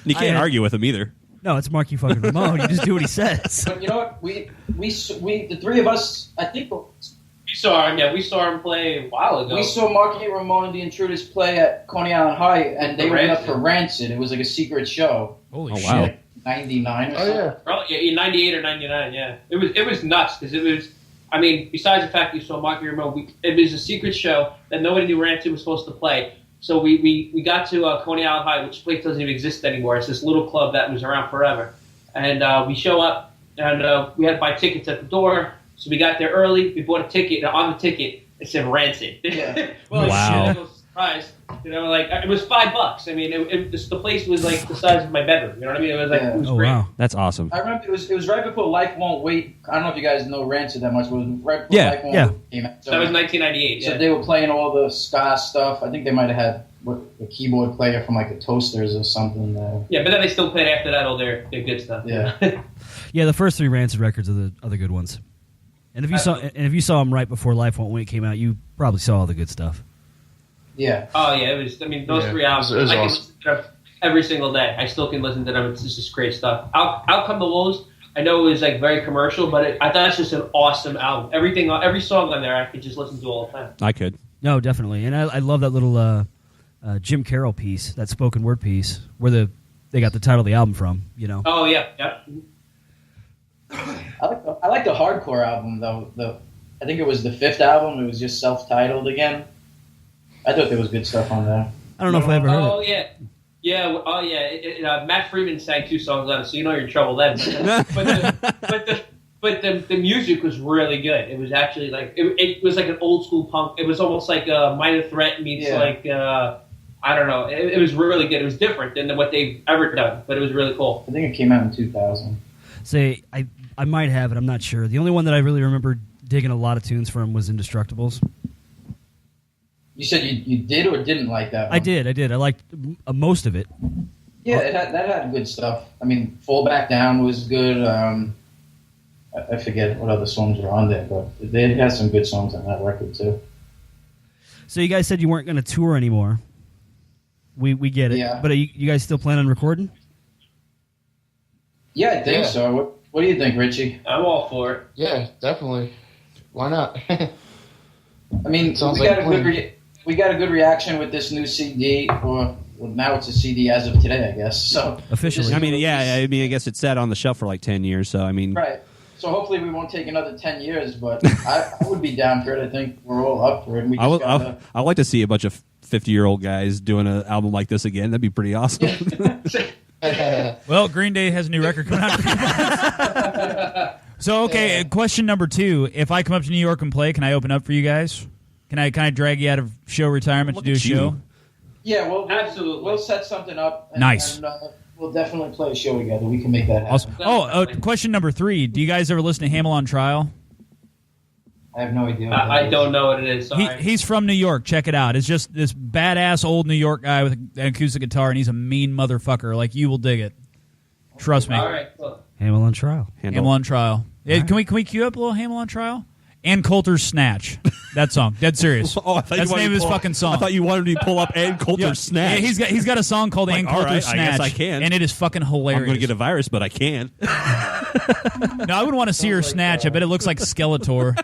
Speaker 13: You can't argue with him either.
Speaker 2: No, it's Marky fucking Ramone. You just do what he says.
Speaker 10: But you know what? We the 3 of us, I think...
Speaker 12: We saw him play a while ago.
Speaker 10: We saw Marky Ramone and the Intruders play at Coney Island High, and they went up for Rancid. It was like a secret show.
Speaker 1: Holy shit.
Speaker 13: Wow.
Speaker 10: 99 or something.
Speaker 12: Yeah. 98 or 99, yeah. It was nuts, because I mean, besides the fact you saw Marky Ramone, it was a secret show that nobody knew Rancid was supposed to play. So we got to Coney Island High, which place doesn't even exist anymore. It's this little club that was around forever. And we show up, and we had to buy tickets at the door. So we got there early. We bought a ticket, and on the ticket it said Rancid.
Speaker 10: Yeah.
Speaker 12: Well,
Speaker 13: wow.
Speaker 12: Shit, I was surprised. You know, like it was $5. I mean, the place was like the size of my bedroom. You know what I mean? It was like it was great.
Speaker 2: Wow,
Speaker 13: that's awesome.
Speaker 10: I remember it was right before Life Won't Wait. I don't know if you guys know Rancid that much, but it was right before Life Won't Wait came out. So
Speaker 12: that was 1998.
Speaker 10: So they were playing all the ska stuff. I think they might have had a keyboard player from like the Toasters or something.
Speaker 12: Yeah, but then they still played after that all their good stuff.
Speaker 10: Yeah.
Speaker 2: Yeah, the first 3 Rancid records are the good ones. And if you saw them right before Life Won't Wait came out, you probably saw all the good stuff.
Speaker 10: Yeah.
Speaker 12: Oh yeah, it was. I mean, those 3 albums. I can listen to them every single day. I still can listen to them. It's just great stuff. Out Come the Wolves. I know it was like very commercial, but I thought it's just an awesome album. Every song on there, I could just listen to all the time.
Speaker 13: I could.
Speaker 2: No, definitely, and I love that little Jim Carroll piece, that spoken word piece, where they got the title of the album from. You know.
Speaker 12: Oh yeah.
Speaker 10: I like the hardcore album though. I think it was the 5th album. It was just self-titled again. I thought there was good stuff on there.
Speaker 2: I don't know if I ever heard
Speaker 12: it. Matt Freeman sang 2 songs on it, so you know you're in trouble then. But the music was really good. It was actually like it was like an old school punk. It was almost like a Minor Threat meets like I don't know. It was really good. It was different than what they've ever done, but it was really cool.
Speaker 10: I think it came out in 2000.
Speaker 2: Say I might have it. I'm not sure. The only one that I really remember digging a lot of tunes from was Indestructibles.
Speaker 10: You said you did or didn't like that one?
Speaker 2: I did. I liked most of it.
Speaker 10: Yeah, that had good stuff. I mean, Fall Back Down was good. I forget what other songs were on there, but they had some good songs on that record too.
Speaker 2: So you guys said you weren't going to tour anymore. We get it.
Speaker 10: Yeah.
Speaker 2: But you guys still plan on recording?
Speaker 10: Yeah, I think so. What do you think, Richie?
Speaker 12: I'm all for it.
Speaker 11: Yeah, definitely. Why not?
Speaker 10: I mean, we got a good reaction with this new CD, or now it's a CD as of today, I guess. So
Speaker 2: officially,
Speaker 13: I mean, I guess it's sat on the shelf for like 10 years. So I mean,
Speaker 10: right. So hopefully we won't take another 10 years, but I would be down for it. I think we're all up for it.
Speaker 13: I'd like to see a bunch of 50-year-old guys doing an album like this again. That'd be pretty awesome.
Speaker 1: Well, Green Day has a new record coming out. So, okay, question number 2. If I come up to New York and play, can I open up for you guys? Can I kind of drag you out of show retirement to do a show?
Speaker 10: Yeah, absolutely. We'll set something up.
Speaker 1: Nice.
Speaker 10: And, we'll definitely play a show together. We can make that happen.
Speaker 1: Awesome. Question number 3. Do you guys ever listen to Hamel on Trial?
Speaker 10: I have no idea.
Speaker 12: I don't know what it is. Sorry.
Speaker 1: He's from New York. Check it out. It's just this badass old New York guy with an acoustic guitar, and he's a mean motherfucker. Like, you will dig it. Trust me.
Speaker 12: All right, cool.
Speaker 2: Hamel on Trial.
Speaker 1: Hamel on Trial. Yeah, can we cue up a little Hamel on Trial? Ann Coulter's Snatch. That song. Dead serious. That's the name of his fucking song.
Speaker 13: I thought you wanted me to pull up Ann Coulter's Snatch.
Speaker 1: Yeah, he's got a song called Ann Coulter's Snatch.
Speaker 13: I guess I can.
Speaker 1: And it is fucking hilarious.
Speaker 13: I'm going to get a virus, but I can.
Speaker 1: No, I wouldn't want to see her snatch. I bet it looks like Skeletor.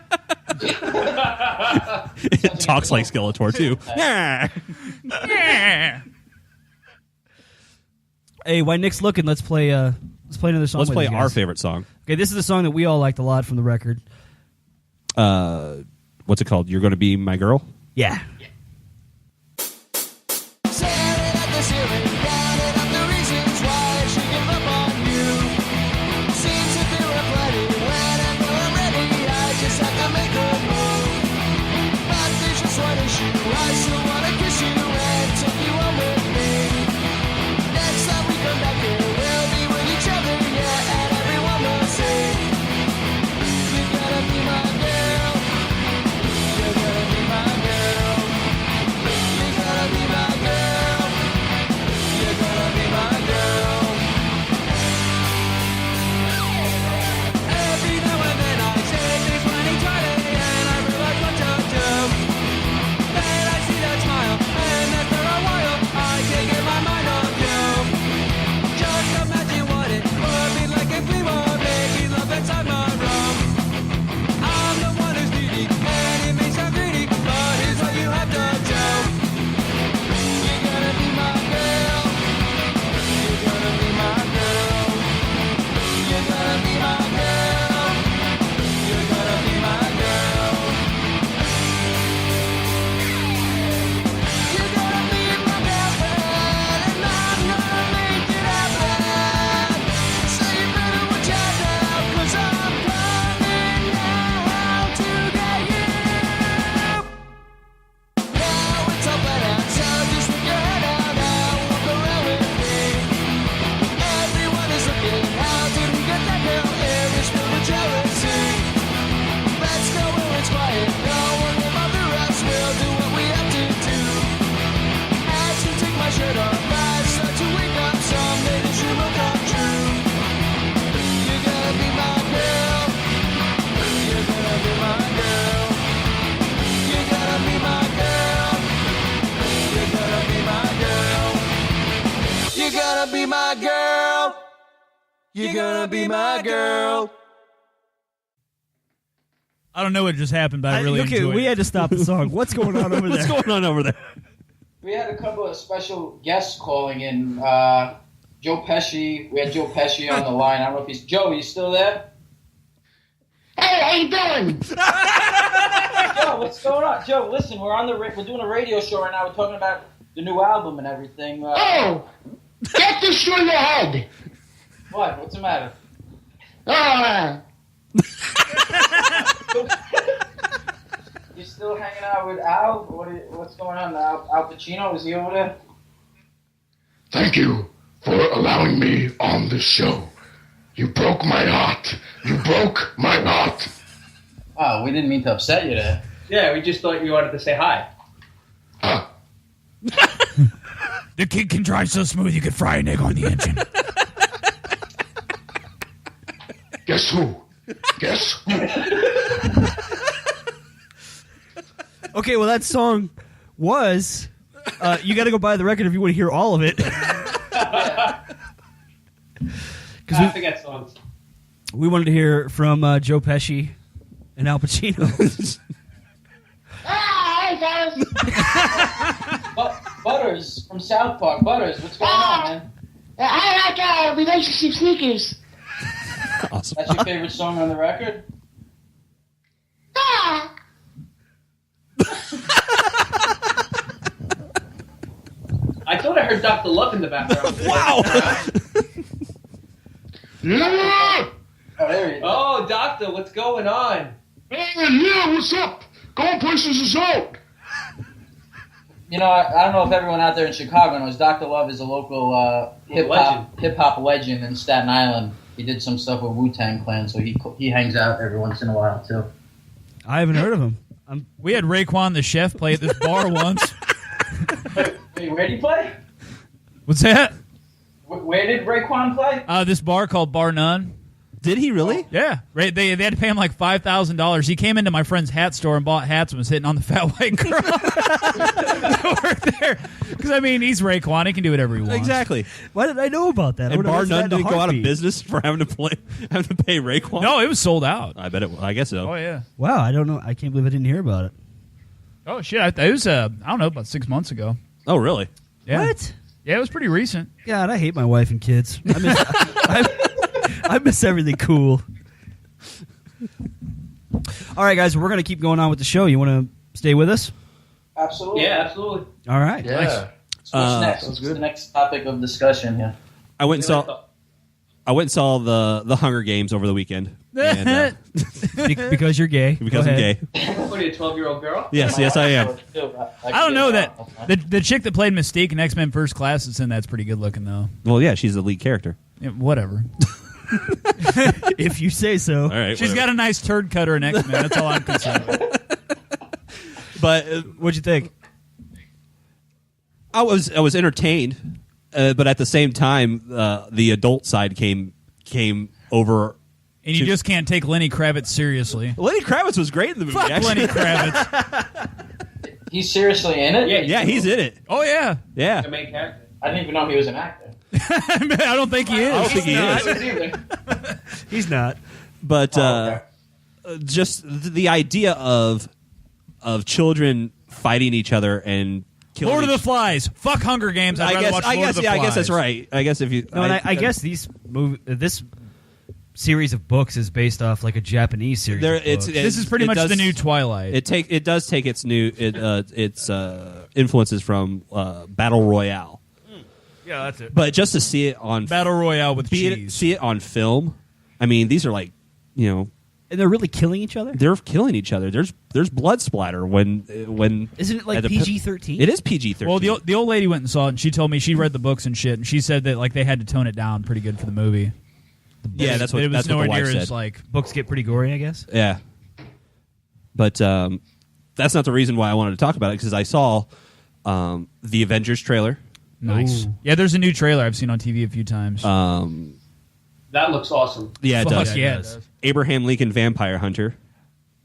Speaker 13: It talks like Skeletor, too. Yeah.
Speaker 2: Hey, while Nick's looking, let's play another song.
Speaker 13: Let's play
Speaker 2: our
Speaker 13: favorite song.
Speaker 2: Okay, this is a song that we all liked a lot from the record.
Speaker 13: What's it called? You're Gonna Be My Girl?
Speaker 2: Yeah.
Speaker 14: gonna be my girl. You're gonna be my girl.
Speaker 1: I don't know what just happened, but I really enjoyed
Speaker 2: we
Speaker 1: it.
Speaker 2: had to stop the song. What's going on over there?
Speaker 13: What's going on over there?
Speaker 10: We had a couple of special guests calling in. Joe Pesci. We had Joe Pesci on the line. I don't know if he's... Joe, you still there?
Speaker 15: Hey, how you doing?
Speaker 10: Joe, what's going on? Joe, listen, we're doing a radio show right now. We're talking about the new album and everything.
Speaker 15: Get this through your head.
Speaker 10: What? What's the matter? You still hanging out with Al? What's going on? Al Pacino? Is he over there?
Speaker 6: Thank you for allowing me on this show. You broke my heart. You broke my heart.
Speaker 10: Oh, we didn't mean to upset you there.
Speaker 12: Yeah, we just thought you wanted to say hi.
Speaker 1: The kid can drive so smooth you could fry an egg on the engine.
Speaker 6: Guess who? Guess who?
Speaker 2: Okay, well, that song was... you got to go buy the record if you want to hear all of it.
Speaker 12: I forget songs.
Speaker 2: We wanted to hear from Joe Pesci and Al Pacino.
Speaker 15: Hey, fellas.
Speaker 10: Butters from South Park. Butters, what's going on, man?
Speaker 15: I like relationship sneakers.
Speaker 13: Awesome.
Speaker 10: That's your favorite song on the record?
Speaker 12: I thought I heard Dr. Love in the background.
Speaker 13: Wow!
Speaker 6: Yeah!
Speaker 10: Oh, there he is.
Speaker 12: Oh, Doctor, what's going on?
Speaker 6: Hey, yeah, what's up? Goin Places is out.
Speaker 10: You know, I don't know if everyone out there in Chicago knows Dr. Love is a local hip hop legend in Staten Island. He did some stuff with Wu-Tang Clan, so he hangs out every once in a while too.
Speaker 2: I haven't heard of him.
Speaker 1: We had Raekwon the chef play at this bar once.
Speaker 10: Wait, where did he play?
Speaker 1: What's that?
Speaker 10: Where did Raekwon play?
Speaker 1: This bar called Bar None.
Speaker 13: Did he really?
Speaker 1: Yeah. Right. They had to pay him like $5,000. He came into my friend's hat store and bought hats and was hitting on the fat white girl that worked there. Because, I mean, he's Raekwon. He can do whatever he wants.
Speaker 13: Exactly.
Speaker 2: Why did I know about that?
Speaker 13: And Bar None didn't go out of business for having to pay Raekwon?
Speaker 1: No, it was sold out.
Speaker 13: I bet it was. I guess so.
Speaker 1: Oh, yeah.
Speaker 2: Wow, I don't know. I can't believe I didn't hear about it.
Speaker 1: Oh, shit. It was, I don't know, about 6 months ago.
Speaker 13: Oh, really?
Speaker 1: Yeah.
Speaker 2: What?
Speaker 1: Yeah, it was pretty recent.
Speaker 2: God, I hate my wife and kids. I miss everything cool. All right, guys, we're going to keep going on with the show. You want to stay with us?
Speaker 10: Absolutely.
Speaker 12: Yeah, absolutely.
Speaker 2: All right.
Speaker 11: Yeah.
Speaker 2: Nice.
Speaker 10: So what's next? What's the next topic of discussion here?
Speaker 13: I went and saw the Hunger Games over the weekend. And,
Speaker 2: because you're gay.
Speaker 13: Because I'm gay.
Speaker 12: What are you, a 12-year-old girl?
Speaker 13: Yes, I am.
Speaker 1: I don't know that. The chick that played Mystique in X-Men First Class is in that's pretty good looking, though.
Speaker 13: Well, yeah, she's the lead character.
Speaker 1: Yeah, whatever.
Speaker 2: If you say so.
Speaker 13: All right,
Speaker 1: She's got a nice turd cutter in X-Men. That's all I'm concerned with.
Speaker 13: But
Speaker 2: what'd you think?
Speaker 13: I was entertained, but at the same time, the adult side came over.
Speaker 1: And you just can't take Lenny Kravitz seriously.
Speaker 13: Lenny Kravitz was great in the movie.
Speaker 1: Fuck
Speaker 13: actually.
Speaker 1: Lenny Kravitz.
Speaker 10: He's seriously in it?
Speaker 13: Yeah, he's in it.
Speaker 1: Oh, yeah.
Speaker 13: Yeah.
Speaker 12: The main character.
Speaker 10: I didn't even know he was an actor.
Speaker 1: I don't think he is.
Speaker 13: I don't think he is.
Speaker 2: He's not.
Speaker 13: But just the idea of children fighting each other and killing
Speaker 1: Lord of the Flies. Fuck Hunger Games. I'd rather watch Lord of the Flies.
Speaker 13: I guess that's right. I guess if you.
Speaker 2: No, I guess this series of books is based off like a Japanese series.
Speaker 1: This is pretty much the new Twilight.
Speaker 13: It does take its influences from Battle Royale.
Speaker 1: Yeah, that's it.
Speaker 13: But just to see it on
Speaker 1: Battle Royale with cheese.
Speaker 13: See it on film. I mean, these are like,
Speaker 2: and they're really killing each other.
Speaker 13: They're killing each other. There's blood splatter when
Speaker 2: isn't it like PG-13?
Speaker 13: It is PG-13.
Speaker 1: Well, the old lady went and saw it, and she told me she read the books and shit, and she said that like they had to tone it down pretty good for the movie.
Speaker 13: Yeah, that's what
Speaker 1: it was
Speaker 13: the
Speaker 1: nowhere
Speaker 13: wife
Speaker 1: near
Speaker 13: said.
Speaker 1: as like
Speaker 2: books get pretty gory, I guess.
Speaker 13: Yeah, but that's not the reason why I wanted to talk about it because I saw the Avengers trailer.
Speaker 1: Nice. Ooh. Yeah, there's a new trailer I've seen on TV a few times.
Speaker 12: That looks awesome.
Speaker 13: Yeah, it does.
Speaker 1: Yeah, it does.
Speaker 13: Abraham Lincoln Vampire Hunter.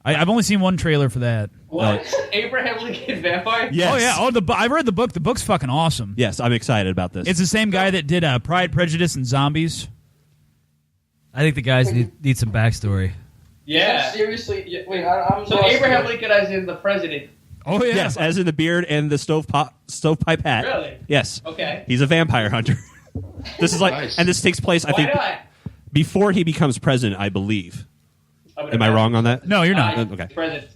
Speaker 1: I've only seen one trailer for that.
Speaker 12: What? Abraham Lincoln Vampire?
Speaker 13: Yes.
Speaker 1: Oh yeah. Oh, I read the book. The book's fucking awesome.
Speaker 13: Yes, I'm excited about this.
Speaker 1: It's the same guy that did Pride, Prejudice, and Zombies.
Speaker 2: I think the guys need some backstory.
Speaker 12: Yeah.
Speaker 10: Seriously? Yeah, wait, I'm
Speaker 12: So Abraham Lincoln as in the president.
Speaker 1: Oh yeah.
Speaker 13: Yes, as in the beard and the stovepipe hat.
Speaker 12: Really?
Speaker 13: Yes.
Speaker 12: Okay.
Speaker 13: He's a vampire hunter. This is like,
Speaker 6: Nice.
Speaker 13: and this takes place, I
Speaker 12: Why
Speaker 13: think,
Speaker 12: not?
Speaker 13: before he becomes president, I believe. Am I wrong on that?
Speaker 1: No, you're not.
Speaker 13: Okay.
Speaker 12: President.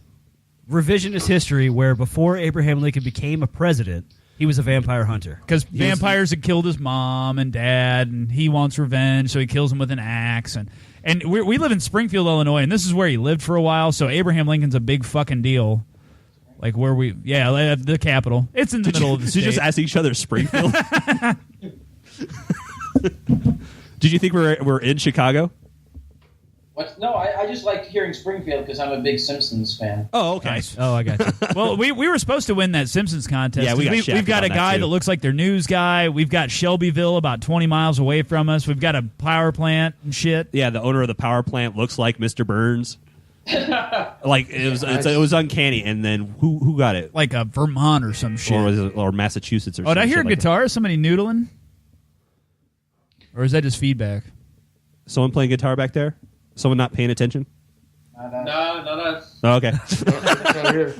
Speaker 2: Revisionist history, where before Abraham Lincoln became a president, he was a vampire hunter.
Speaker 1: Because vampires had killed his mom and dad, and he wants revenge, so he kills them with an axe. And we live in Springfield, Illinois, and this is where he lived for a while. So Abraham Lincoln's a big fucking deal. Like where the capital. It's in the middle of the
Speaker 13: Did
Speaker 1: state.
Speaker 13: you just ask each other Springfield? Did you think we're in Chicago?
Speaker 10: What? No, I just like hearing Springfield because I'm a big Simpsons fan.
Speaker 13: Oh, okay.
Speaker 1: Nice.
Speaker 2: Oh, I got you.
Speaker 1: Well, we were supposed to win that Simpsons contest.
Speaker 13: Yeah,
Speaker 1: we've
Speaker 13: shafted
Speaker 1: got a
Speaker 13: on that,
Speaker 1: guy
Speaker 13: too.
Speaker 1: that looks like their news guy. We've got Shelbyville about 20 miles away from us. We've got a power plant and shit.
Speaker 13: Yeah, the owner of the power plant looks like Mr. Burns. Like it was uncanny. And then who got it?
Speaker 1: Like a Vermont or some shit.
Speaker 13: Or Massachusetts or
Speaker 1: Oh, did I
Speaker 13: some
Speaker 1: hear a
Speaker 13: shit like
Speaker 1: guitar? Somebody noodling? Or is that just feedback?
Speaker 13: that. Someone playing guitar back there? Someone not paying attention?
Speaker 12: No.
Speaker 13: Oh, okay.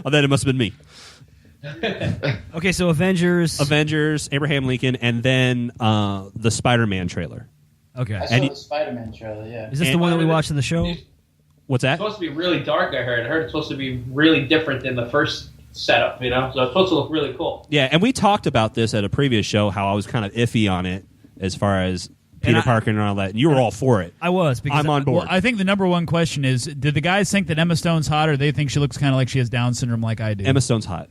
Speaker 13: Oh, then it must have been me.
Speaker 2: Okay, so Avengers,
Speaker 13: Abraham Lincoln, and then the Spider-Man trailer.
Speaker 2: Okay.
Speaker 10: I saw the Spider-Man trailer, yeah.
Speaker 2: Is this the one that we watched in the show?
Speaker 13: What's that?
Speaker 12: It's supposed to be really dark, I heard. I heard it's supposed to be really different than the first setup, So it's supposed to look really cool.
Speaker 13: Yeah, and we talked about this at a previous show, how I was kind of iffy on it as far as Peter Parker and all that. And you were all for it.
Speaker 2: I was. Because
Speaker 13: I'm on board.
Speaker 1: Well, I think the number one question is, did the guys think that Emma Stone's hot, or they think she looks kind of like she has Down syndrome like I do?
Speaker 13: Emma Stone's hot.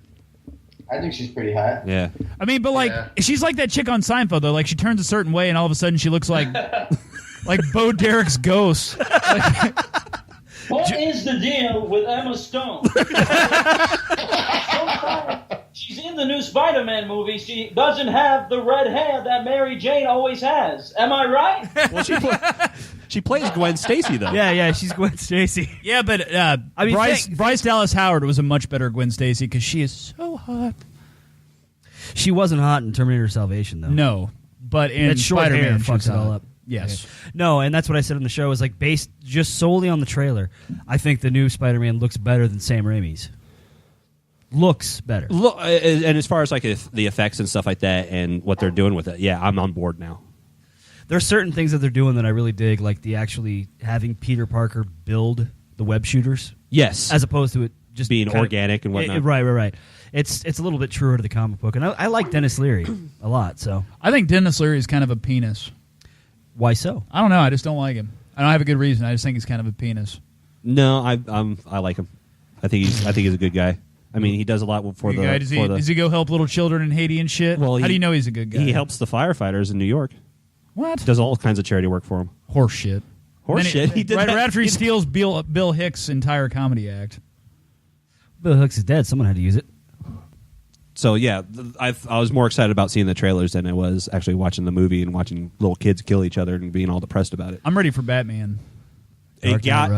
Speaker 10: I think she's pretty hot.
Speaker 13: Yeah.
Speaker 1: I mean, but like, she's like that chick on Seinfeld, though. Like, she turns a certain way, and all of a sudden she looks like Bo Derek's ghost.
Speaker 16: What is the deal with Emma Stone? She's in the new Spider-Man movie. She doesn't have the red hair that Mary Jane always has. Am I right?
Speaker 13: Well, she plays Gwen Stacy, though.
Speaker 2: Yeah, she's Gwen Stacy.
Speaker 1: Yeah, but Bryce Dallas Howard was a much better Gwen Stacy because she is so hot.
Speaker 2: She wasn't hot in Terminator Salvation, though.
Speaker 1: No, but in
Speaker 2: that short hair
Speaker 1: Spider-Man, she was
Speaker 2: fucks it all
Speaker 1: hot.
Speaker 2: up.
Speaker 1: Yes.
Speaker 2: Okay. No, and that's what I said on the show. Is like based just solely on the trailer. I think the new Spider-Man looks better than Sam Raimi's. Looks better.
Speaker 13: Look, and as far as like the effects and stuff like that, and what they're doing with it, yeah, I'm on board now.
Speaker 2: There are certain things that they're doing that I really dig, like the actually having Peter Parker build the web shooters.
Speaker 13: Yes,
Speaker 2: as opposed to it just
Speaker 13: being organic and whatnot.
Speaker 2: Right. It's a little bit truer to the comic book, and I like Dennis Leary a lot. So
Speaker 1: I think Dennis Leary is kind of a penis.
Speaker 2: Why so?
Speaker 1: I don't know. I just don't like him. I don't have a good reason. I just think he's kind of a penis.
Speaker 13: No, I like him. I think he's a good guy. I mean, he does a lot for the.
Speaker 1: Does he go help little children in Haiti and shit?
Speaker 13: Well,
Speaker 1: how do you know he's a good guy?
Speaker 13: He helps the firefighters in New York.
Speaker 1: What?
Speaker 13: Does all kinds of charity work for him.
Speaker 1: Horse shit.
Speaker 13: Horse shit. He did
Speaker 1: right
Speaker 13: that.
Speaker 1: after he steals Bill Hicks' entire comedy act.
Speaker 2: Bill Hicks is dead. Someone had to use it.
Speaker 13: So yeah, I was more excited about seeing the trailers than I was actually watching the movie and watching little kids kill each other and being all depressed about it.
Speaker 1: I'm ready for Batman.
Speaker 13: It got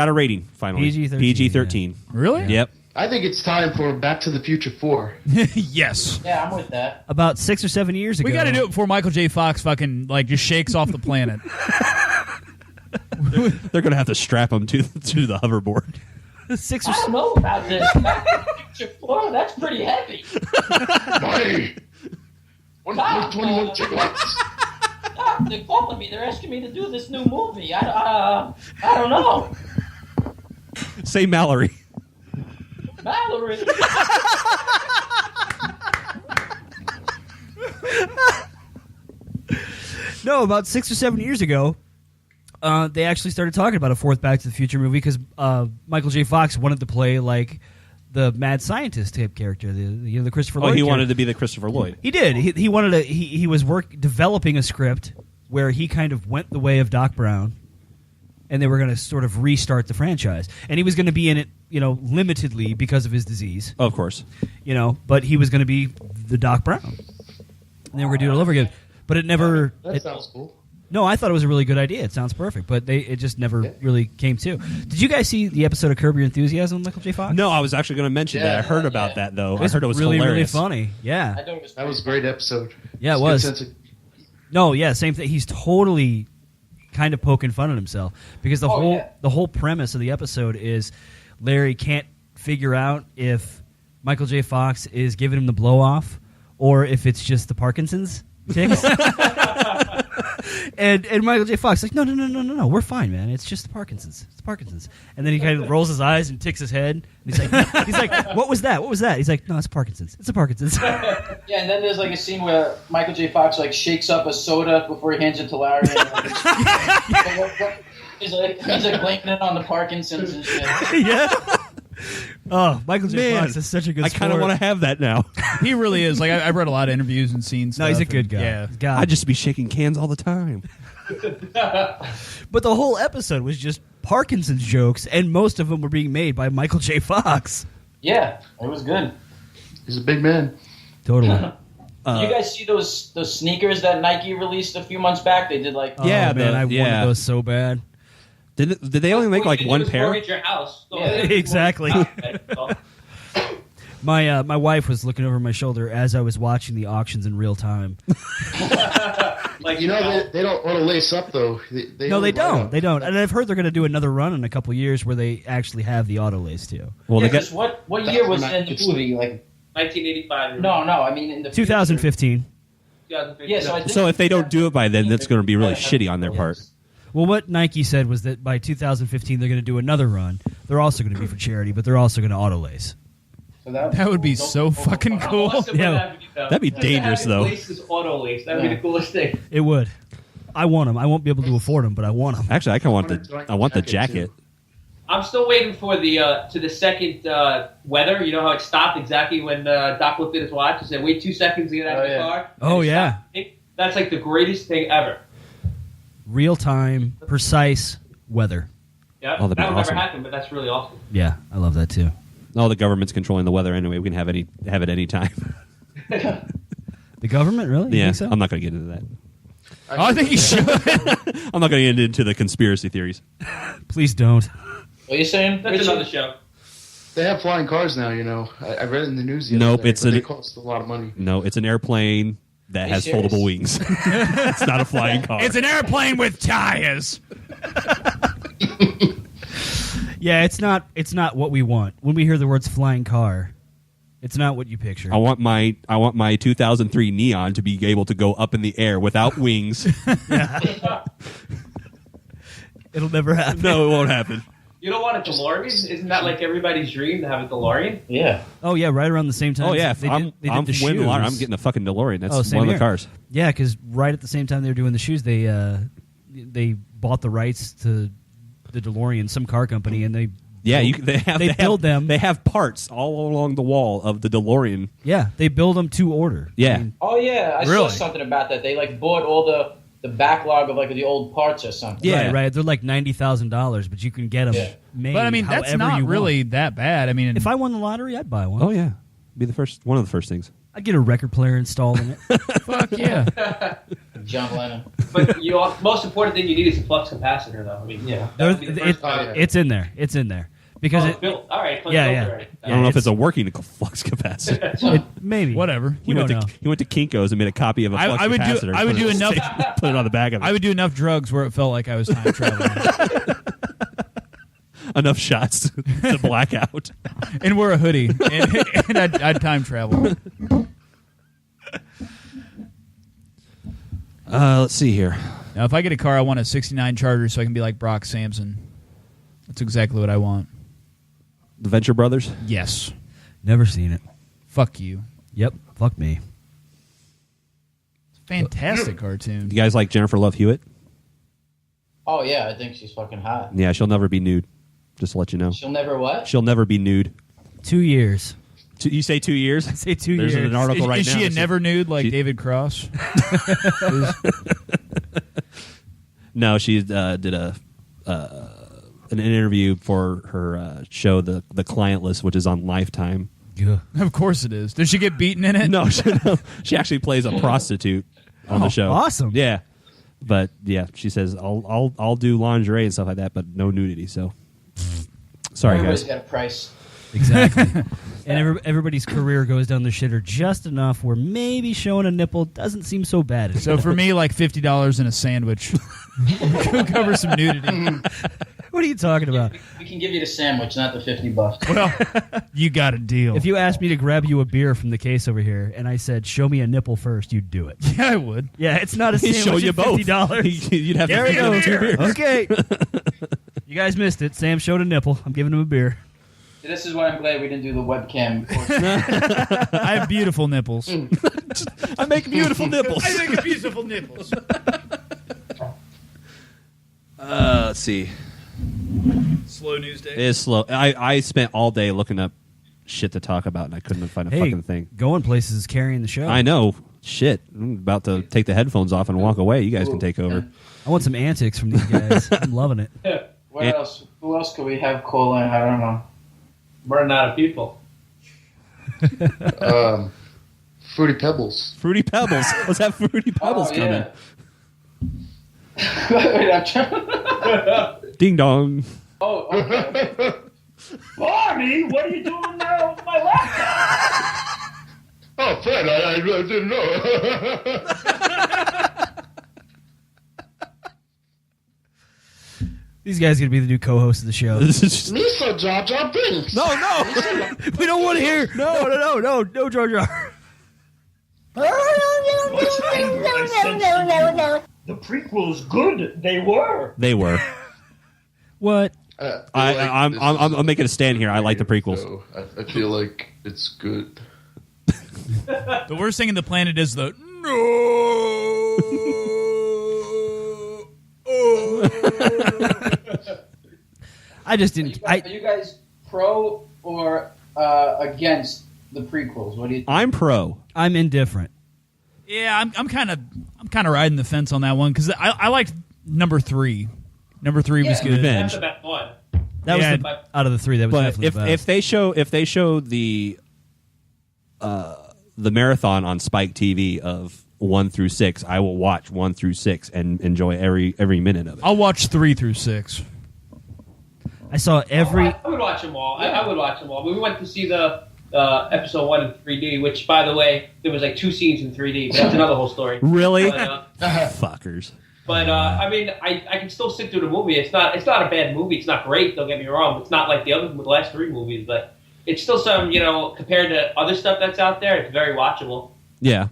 Speaker 13: a rating finally. PG-13.
Speaker 1: Yeah. Really?
Speaker 13: Yep.
Speaker 11: I think it's time for Back to the Future 4.
Speaker 1: Yes.
Speaker 10: Yeah, I'm with that.
Speaker 2: About 6 or 7 years ago.
Speaker 1: We got to do it before Michael J. Fox fucking just shakes off the planet.
Speaker 13: They're going to have to strap him to the hoverboard.
Speaker 16: I don't know about this. Back to the Future 4, that's pretty heavy.
Speaker 6: Marty! 1.21 gigawatts.
Speaker 16: They're calling me. They're asking me to do this new movie. I don't know.
Speaker 13: Say Mallory.
Speaker 16: Mallory.
Speaker 2: No, about 6 or 7 years ago, they actually started talking about a fourth Back to the Future movie because Michael J. Fox wanted to play like the mad scientist type character, the Christopher Lloyd.
Speaker 13: Oh, he
Speaker 2: character.
Speaker 13: wanted to be the Christopher Lloyd.
Speaker 2: He did. He wanted to. He was developing a script where he kind of went the way of Doc Brown, and they were going to sort of restart the franchise. And he was going to be in it, limitedly because of his disease.
Speaker 13: Of course.
Speaker 2: But he was going to be the Doc Brown. And they were going to do it all over again. But it never.
Speaker 11: That sounds cool.
Speaker 2: No, I thought it was a really good idea. It sounds perfect, but it just never really came to. Did you guys see the episode of Curb Your Enthusiasm with Michael J. Fox?
Speaker 13: No, I was actually going to mention that. I heard about that though. I heard it was
Speaker 2: really,
Speaker 13: hilarious.
Speaker 2: really funny. Yeah,
Speaker 11: That was a great episode.
Speaker 2: yeah, it was. No, yeah, same thing. He's totally kind of poking fun at himself because the whole premise of the episode is Larry can't figure out if Michael J. Fox is giving him the blow off or if it's just the Parkinson's tics. and Michael J. Fox is like, no, we're fine, man. It's just the Parkinson's. It's Parkinson's. And then he kind of rolls his eyes and ticks his head. And he's like, what was that? What was that? He's like, no, it's Parkinson's. It's a Parkinson's.
Speaker 10: Yeah, and then there's like a scene where Michael J. Fox like shakes up a soda before he hands it to Larry. And, he's like blaming it on the Parkinson's and shit.
Speaker 2: Yeah. Oh, Michael J. Fox is such a good
Speaker 13: I kind of want to have that now.
Speaker 1: He really is. Like I've read a lot of interviews and seen stuff.
Speaker 2: No, he's a good guy.
Speaker 1: Yeah.
Speaker 13: I'd just be shaking cans all the time.
Speaker 2: But the whole episode was just Parkinson's jokes, and most of them were being made by Michael J. Fox.
Speaker 10: Yeah, it was good.
Speaker 11: He's a big man.
Speaker 2: Totally.
Speaker 10: Did you guys see those sneakers that Nike released a few months back? They did like
Speaker 2: man, I wanted those so bad.
Speaker 13: Did they only make like one pair?
Speaker 12: Mortgage your house. So
Speaker 2: Exactly. My wife was looking over my shoulder as I was watching the auctions in real time.
Speaker 12: Like
Speaker 11: You know, they don't want to lace up, though.
Speaker 2: No, they don't. They don't. And I've heard they're going to do another run in a couple years where they actually have the auto lace too.
Speaker 13: Well,
Speaker 10: yeah,
Speaker 13: they got
Speaker 10: what year was in the movie? Like
Speaker 12: 1985.
Speaker 10: no, I mean in the
Speaker 2: 2015.
Speaker 10: Yeah,
Speaker 13: so if they don't do it by then, that's going to be really shitty on their part.
Speaker 2: Well, what Nike said was that by 2015 they're going to do another run. They're also going to be for charity, but they're also going to auto lace.
Speaker 10: So
Speaker 1: that would be so fucking cool.
Speaker 2: Yeah.
Speaker 13: That'd be dangerous, though.
Speaker 12: Laces, auto lace. That'd be the coolest thing.
Speaker 2: It would. I want them. I won't be able to afford them, but I want them.
Speaker 13: Actually, I want the jacket.
Speaker 12: I'm still waiting for the second weather. You know how it stopped exactly when Doc looked at his watch and said, "Wait 2 seconds to get out of the car."
Speaker 2: Oh yeah.
Speaker 12: That's like the greatest thing ever.
Speaker 2: Real time, precise weather.
Speaker 12: Yeah,
Speaker 13: Oh, that'd be
Speaker 12: that would
Speaker 13: awesome.
Speaker 12: never happen, but that's really awesome.
Speaker 2: Yeah, I love that too.
Speaker 13: No, the government's controlling the weather anyway. We can have it any time.
Speaker 2: The government, really? You
Speaker 13: Yeah,
Speaker 2: think so?
Speaker 13: I'm not going to get into that.
Speaker 1: I think you should.
Speaker 13: I'm not going to get into the conspiracy theories.
Speaker 2: Please don't.
Speaker 10: What are you saying?
Speaker 12: That's
Speaker 10: Richard?
Speaker 12: another show.
Speaker 11: They have flying cars now, you know. I read it in the news
Speaker 13: Nope,
Speaker 11: yesterday, but they cost a lot of money.
Speaker 13: No, it's an airplane that
Speaker 10: Are you
Speaker 13: has
Speaker 10: serious?
Speaker 13: foldable wings. It's not a flying car.
Speaker 1: It's an airplane with tires.
Speaker 2: Yeah, it's not what we want. When we hear the words flying car, it's not what you picture.
Speaker 13: I want my 2003 Neon to be able to go up in the air without wings.
Speaker 2: It'll never happen.
Speaker 13: No, it won't happen.
Speaker 12: You don't want a DeLorean? Isn't that like everybody's dream to have a DeLorean?
Speaker 10: Yeah.
Speaker 2: Oh yeah, right around the same time.
Speaker 13: Oh yeah,
Speaker 2: they
Speaker 13: I'm
Speaker 2: did the
Speaker 13: winning
Speaker 2: shoes.
Speaker 13: a lot. I'm getting a fucking DeLorean. That's
Speaker 2: same
Speaker 13: one of the
Speaker 2: here.
Speaker 13: cars.
Speaker 2: Yeah, because right at the same time they were doing the shoes, they bought the rights to the DeLorean, some car company, and they build them.
Speaker 13: They have parts all along the wall of the DeLorean.
Speaker 2: Yeah, they build them to order.
Speaker 13: Yeah.
Speaker 2: I mean,
Speaker 10: Oh yeah, I
Speaker 2: Really?
Speaker 10: saw something about that. They like bought all the backlog of like the old parts or something.
Speaker 13: Yeah.
Speaker 2: right. They're like $90,000, but you can get them made.
Speaker 1: But I mean, that's
Speaker 2: however
Speaker 1: not
Speaker 2: you
Speaker 1: really
Speaker 2: want.
Speaker 1: that bad. I mean,
Speaker 2: If I won the lottery, I'd buy one.
Speaker 13: Oh yeah, be one of the first things.
Speaker 2: I'd get a record player installed in it.
Speaker 1: fuck yeah.
Speaker 10: John Lennon.
Speaker 12: But most important thing you need is a flux capacitor, though. I mean,
Speaker 10: Yeah.
Speaker 12: that would be the first
Speaker 2: It's in there. It's in there because it,
Speaker 12: built. All right,
Speaker 2: Yeah,
Speaker 12: built
Speaker 2: yeah.
Speaker 12: already.
Speaker 13: I don't know if it's a working flux capacitor.
Speaker 2: maybe
Speaker 1: Whatever.
Speaker 13: He went to Kinko's and made a copy of a flux
Speaker 1: I would do-
Speaker 13: capacitor.
Speaker 1: I would do enough-
Speaker 13: Put it on the back of it.
Speaker 1: I would do enough drugs where it felt like I was time traveling.
Speaker 13: Enough shots to black out.
Speaker 1: And wear a hoodie. And I'd time travel.
Speaker 13: Let's see here.
Speaker 1: Now, if I get a car, I want a 69 Charger so I can be like Brock Sampson. That's exactly what I want.
Speaker 13: The Venture Brothers?
Speaker 1: Yes.
Speaker 2: Never seen it.
Speaker 1: Fuck you.
Speaker 2: Yep. Fuck me.
Speaker 1: Fantastic cartoon.
Speaker 13: You guys like Jennifer Love Hewitt?
Speaker 10: Oh yeah, I think she's fucking hot.
Speaker 13: Yeah, she'll never be nude. Just to let you know.
Speaker 10: She'll never what?
Speaker 13: She'll never be nude.
Speaker 2: 2 years.
Speaker 13: You say 2 years?
Speaker 2: I say 2
Speaker 13: There's
Speaker 2: years.
Speaker 13: an article right
Speaker 1: Is
Speaker 13: now.
Speaker 1: she a
Speaker 13: that
Speaker 1: never nude like David Cross?
Speaker 13: No, she did an interview for her show, the Client List, which is on Lifetime.
Speaker 2: Yeah.
Speaker 1: Of course it is. Does she get beaten in it?
Speaker 13: No, she actually plays a prostitute on the show.
Speaker 2: Awesome.
Speaker 13: Yeah. But yeah, she says I'll do lingerie and stuff like that, but no nudity. So sorry,
Speaker 10: Everybody's
Speaker 13: guys.
Speaker 10: got a price.
Speaker 2: Exactly. And everybody's career goes down the shitter just enough where maybe showing a nipple doesn't seem so bad.
Speaker 1: So for me, like $50 in a sandwich will cover some nudity.
Speaker 2: What are you talking about?
Speaker 10: We can give you the sandwich, not the $50.
Speaker 1: Well, you got a deal.
Speaker 2: If you asked me to grab you a beer from the case over here and I said, show me a nipple first, you'd do it.
Speaker 1: Yeah, I would.
Speaker 2: Yeah, it's not a
Speaker 13: He'd
Speaker 2: sandwich.
Speaker 13: show you
Speaker 2: at
Speaker 13: both.
Speaker 2: $50.
Speaker 13: You'd have
Speaker 2: There
Speaker 13: to
Speaker 2: we
Speaker 13: give
Speaker 2: go.
Speaker 13: him 2 beers.
Speaker 2: Okay. You guys missed it. Sam showed a nipple. I'm giving him a beer.
Speaker 10: This is why I'm glad we didn't do the webcam.
Speaker 1: I have beautiful nipples.
Speaker 13: I make beautiful nipples.
Speaker 1: I make beautiful nipples.
Speaker 13: Let's see.
Speaker 1: Slow news day.
Speaker 13: It is slow. I spent all day looking up shit to talk about, and I couldn't find a fucking thing.
Speaker 2: Goin Places is carrying the show.
Speaker 13: I know. Shit. I'm about to take the headphones off and walk away. You guys can take over.
Speaker 2: I want some antics from these guys. I'm loving it.
Speaker 10: What else? Who else could we have call in? I don't know.
Speaker 12: Running out of people.
Speaker 11: Fruity Pebbles.
Speaker 13: Fruity Pebbles. Let's have Fruity Pebbles come in.
Speaker 10: Wait, I'm trying.
Speaker 13: Ding dong.
Speaker 10: Oh, okay.
Speaker 16: Barney, what are you doing now with my laptop?
Speaker 6: Oh, Fred, I didn't know.
Speaker 2: These guys are going to be the new co-hosts of the show.
Speaker 15: Miso Jar Jar Binks.
Speaker 2: No. We don't want to hear. No, Jar Jar.
Speaker 16: The prequel's good. They were.
Speaker 13: They were.
Speaker 2: What?
Speaker 13: I'm making a stand here. I like the prequels.
Speaker 6: So I feel like it's good.
Speaker 1: The worst thing in the planet is the
Speaker 2: I just didn't.
Speaker 10: Are you guys pro or against the prequels? What do you think?
Speaker 13: I'm pro.
Speaker 2: I'm indifferent.
Speaker 1: Yeah, I'm kind of riding the fence on that one because I liked number 3. Number 3 was good.
Speaker 13: Revenge.
Speaker 12: That's the best one.
Speaker 2: That was out of the 3. That was
Speaker 13: But
Speaker 2: definitely the best.
Speaker 13: if they show the marathon on Spike TV of 1 through 6, I will watch 1 through 6 and enjoy every minute of it.
Speaker 1: I'll watch 3 through 6.
Speaker 2: I saw every.
Speaker 12: I would watch them all. I would watch them all. We went to see the episode 1 in 3D, which, by the way, there was like 2 scenes in 3D. But that's another whole story.
Speaker 13: Really?
Speaker 12: But,
Speaker 13: Fuckers.
Speaker 12: But I mean, I can still sit through the movie. It's not a bad movie. It's not great. Don't get me wrong. It's not like the last 3 movies, but it's still some, compared to other stuff that's out there, it's very watchable.
Speaker 13: Yeah.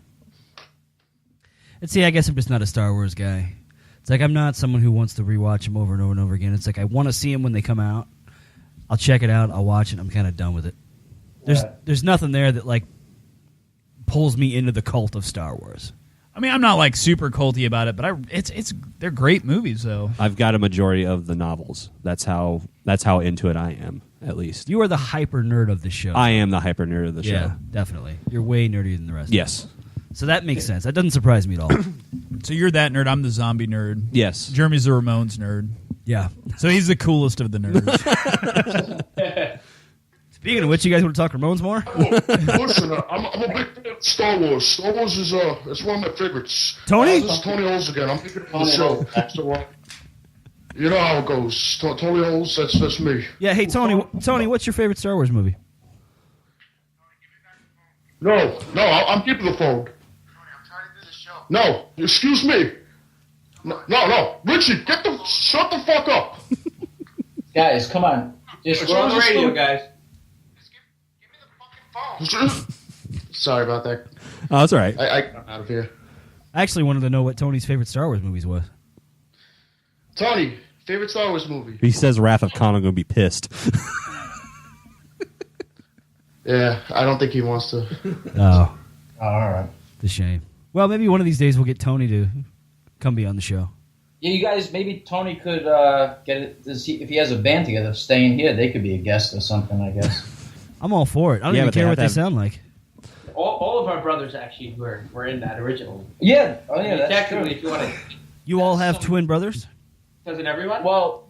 Speaker 2: And see, I guess I'm just not a Star Wars guy. It's like I'm not someone who wants to rewatch them over and over and over again. It's like I want to see them when they come out. I'll check it out. I'll watch it. I'm kind of done with it. There's nothing there that like pulls me into the cult of Star Wars.
Speaker 1: I mean, I'm not like super culty about it, but they're great movies though.
Speaker 13: I've got a majority of the novels. That's how into it I am, at least.
Speaker 2: You are the hyper nerd of the show.
Speaker 13: I am the hyper nerd of the show.
Speaker 2: Yeah, definitely. You're way nerdier than the rest.
Speaker 13: Yes.
Speaker 2: Of us. So that makes sense. That doesn't surprise me at all.
Speaker 1: So you're that nerd. I'm the zombie nerd.
Speaker 13: Yes.
Speaker 1: Jeremy's the Ramones nerd.
Speaker 2: Yeah.
Speaker 1: So he's the coolest of the nerds.
Speaker 2: Speaking of which, you guys want to talk Ramones more?
Speaker 6: Listen, I'm a big fan of Star Wars. Star Wars is it's one of my favorites.
Speaker 2: Tony?
Speaker 6: This is Tony Holes again. I'm picking up the show. So, you know how it goes. Tony Holes, that's me.
Speaker 2: Yeah. Hey, Tony, what's your favorite Star Wars movie?
Speaker 6: No, I'm keeping the phone. No, excuse me. No, Richie, shut the fuck up.
Speaker 10: Guys, come on. Just
Speaker 12: We're on the radio, guys.
Speaker 11: Sorry about that.
Speaker 13: Oh, that's all right.
Speaker 11: I got out of here.
Speaker 2: I actually wanted to know what Tony's favorite Star Wars movies was.
Speaker 11: Tony, favorite Star Wars movie?
Speaker 13: He says Wrath of Khan. I'm going to be pissed.
Speaker 11: Yeah, I don't think he wants to.
Speaker 2: Oh,
Speaker 11: all right.
Speaker 2: It's a shame. Well, maybe one of these days we'll get Tony to come be on the show.
Speaker 10: Yeah, you guys, maybe Tony could get it to see if he has a band together, staying here. They could be a guest or something, I guess.
Speaker 2: I'm all for it. I don't even care what they sound like.
Speaker 12: All of our brothers actually were in that originally.
Speaker 10: Yeah. Oh, yeah, that's
Speaker 12: technically,
Speaker 10: true.
Speaker 12: if you want to.
Speaker 2: You all have twin brothers?
Speaker 12: Doesn't everyone?
Speaker 10: Well,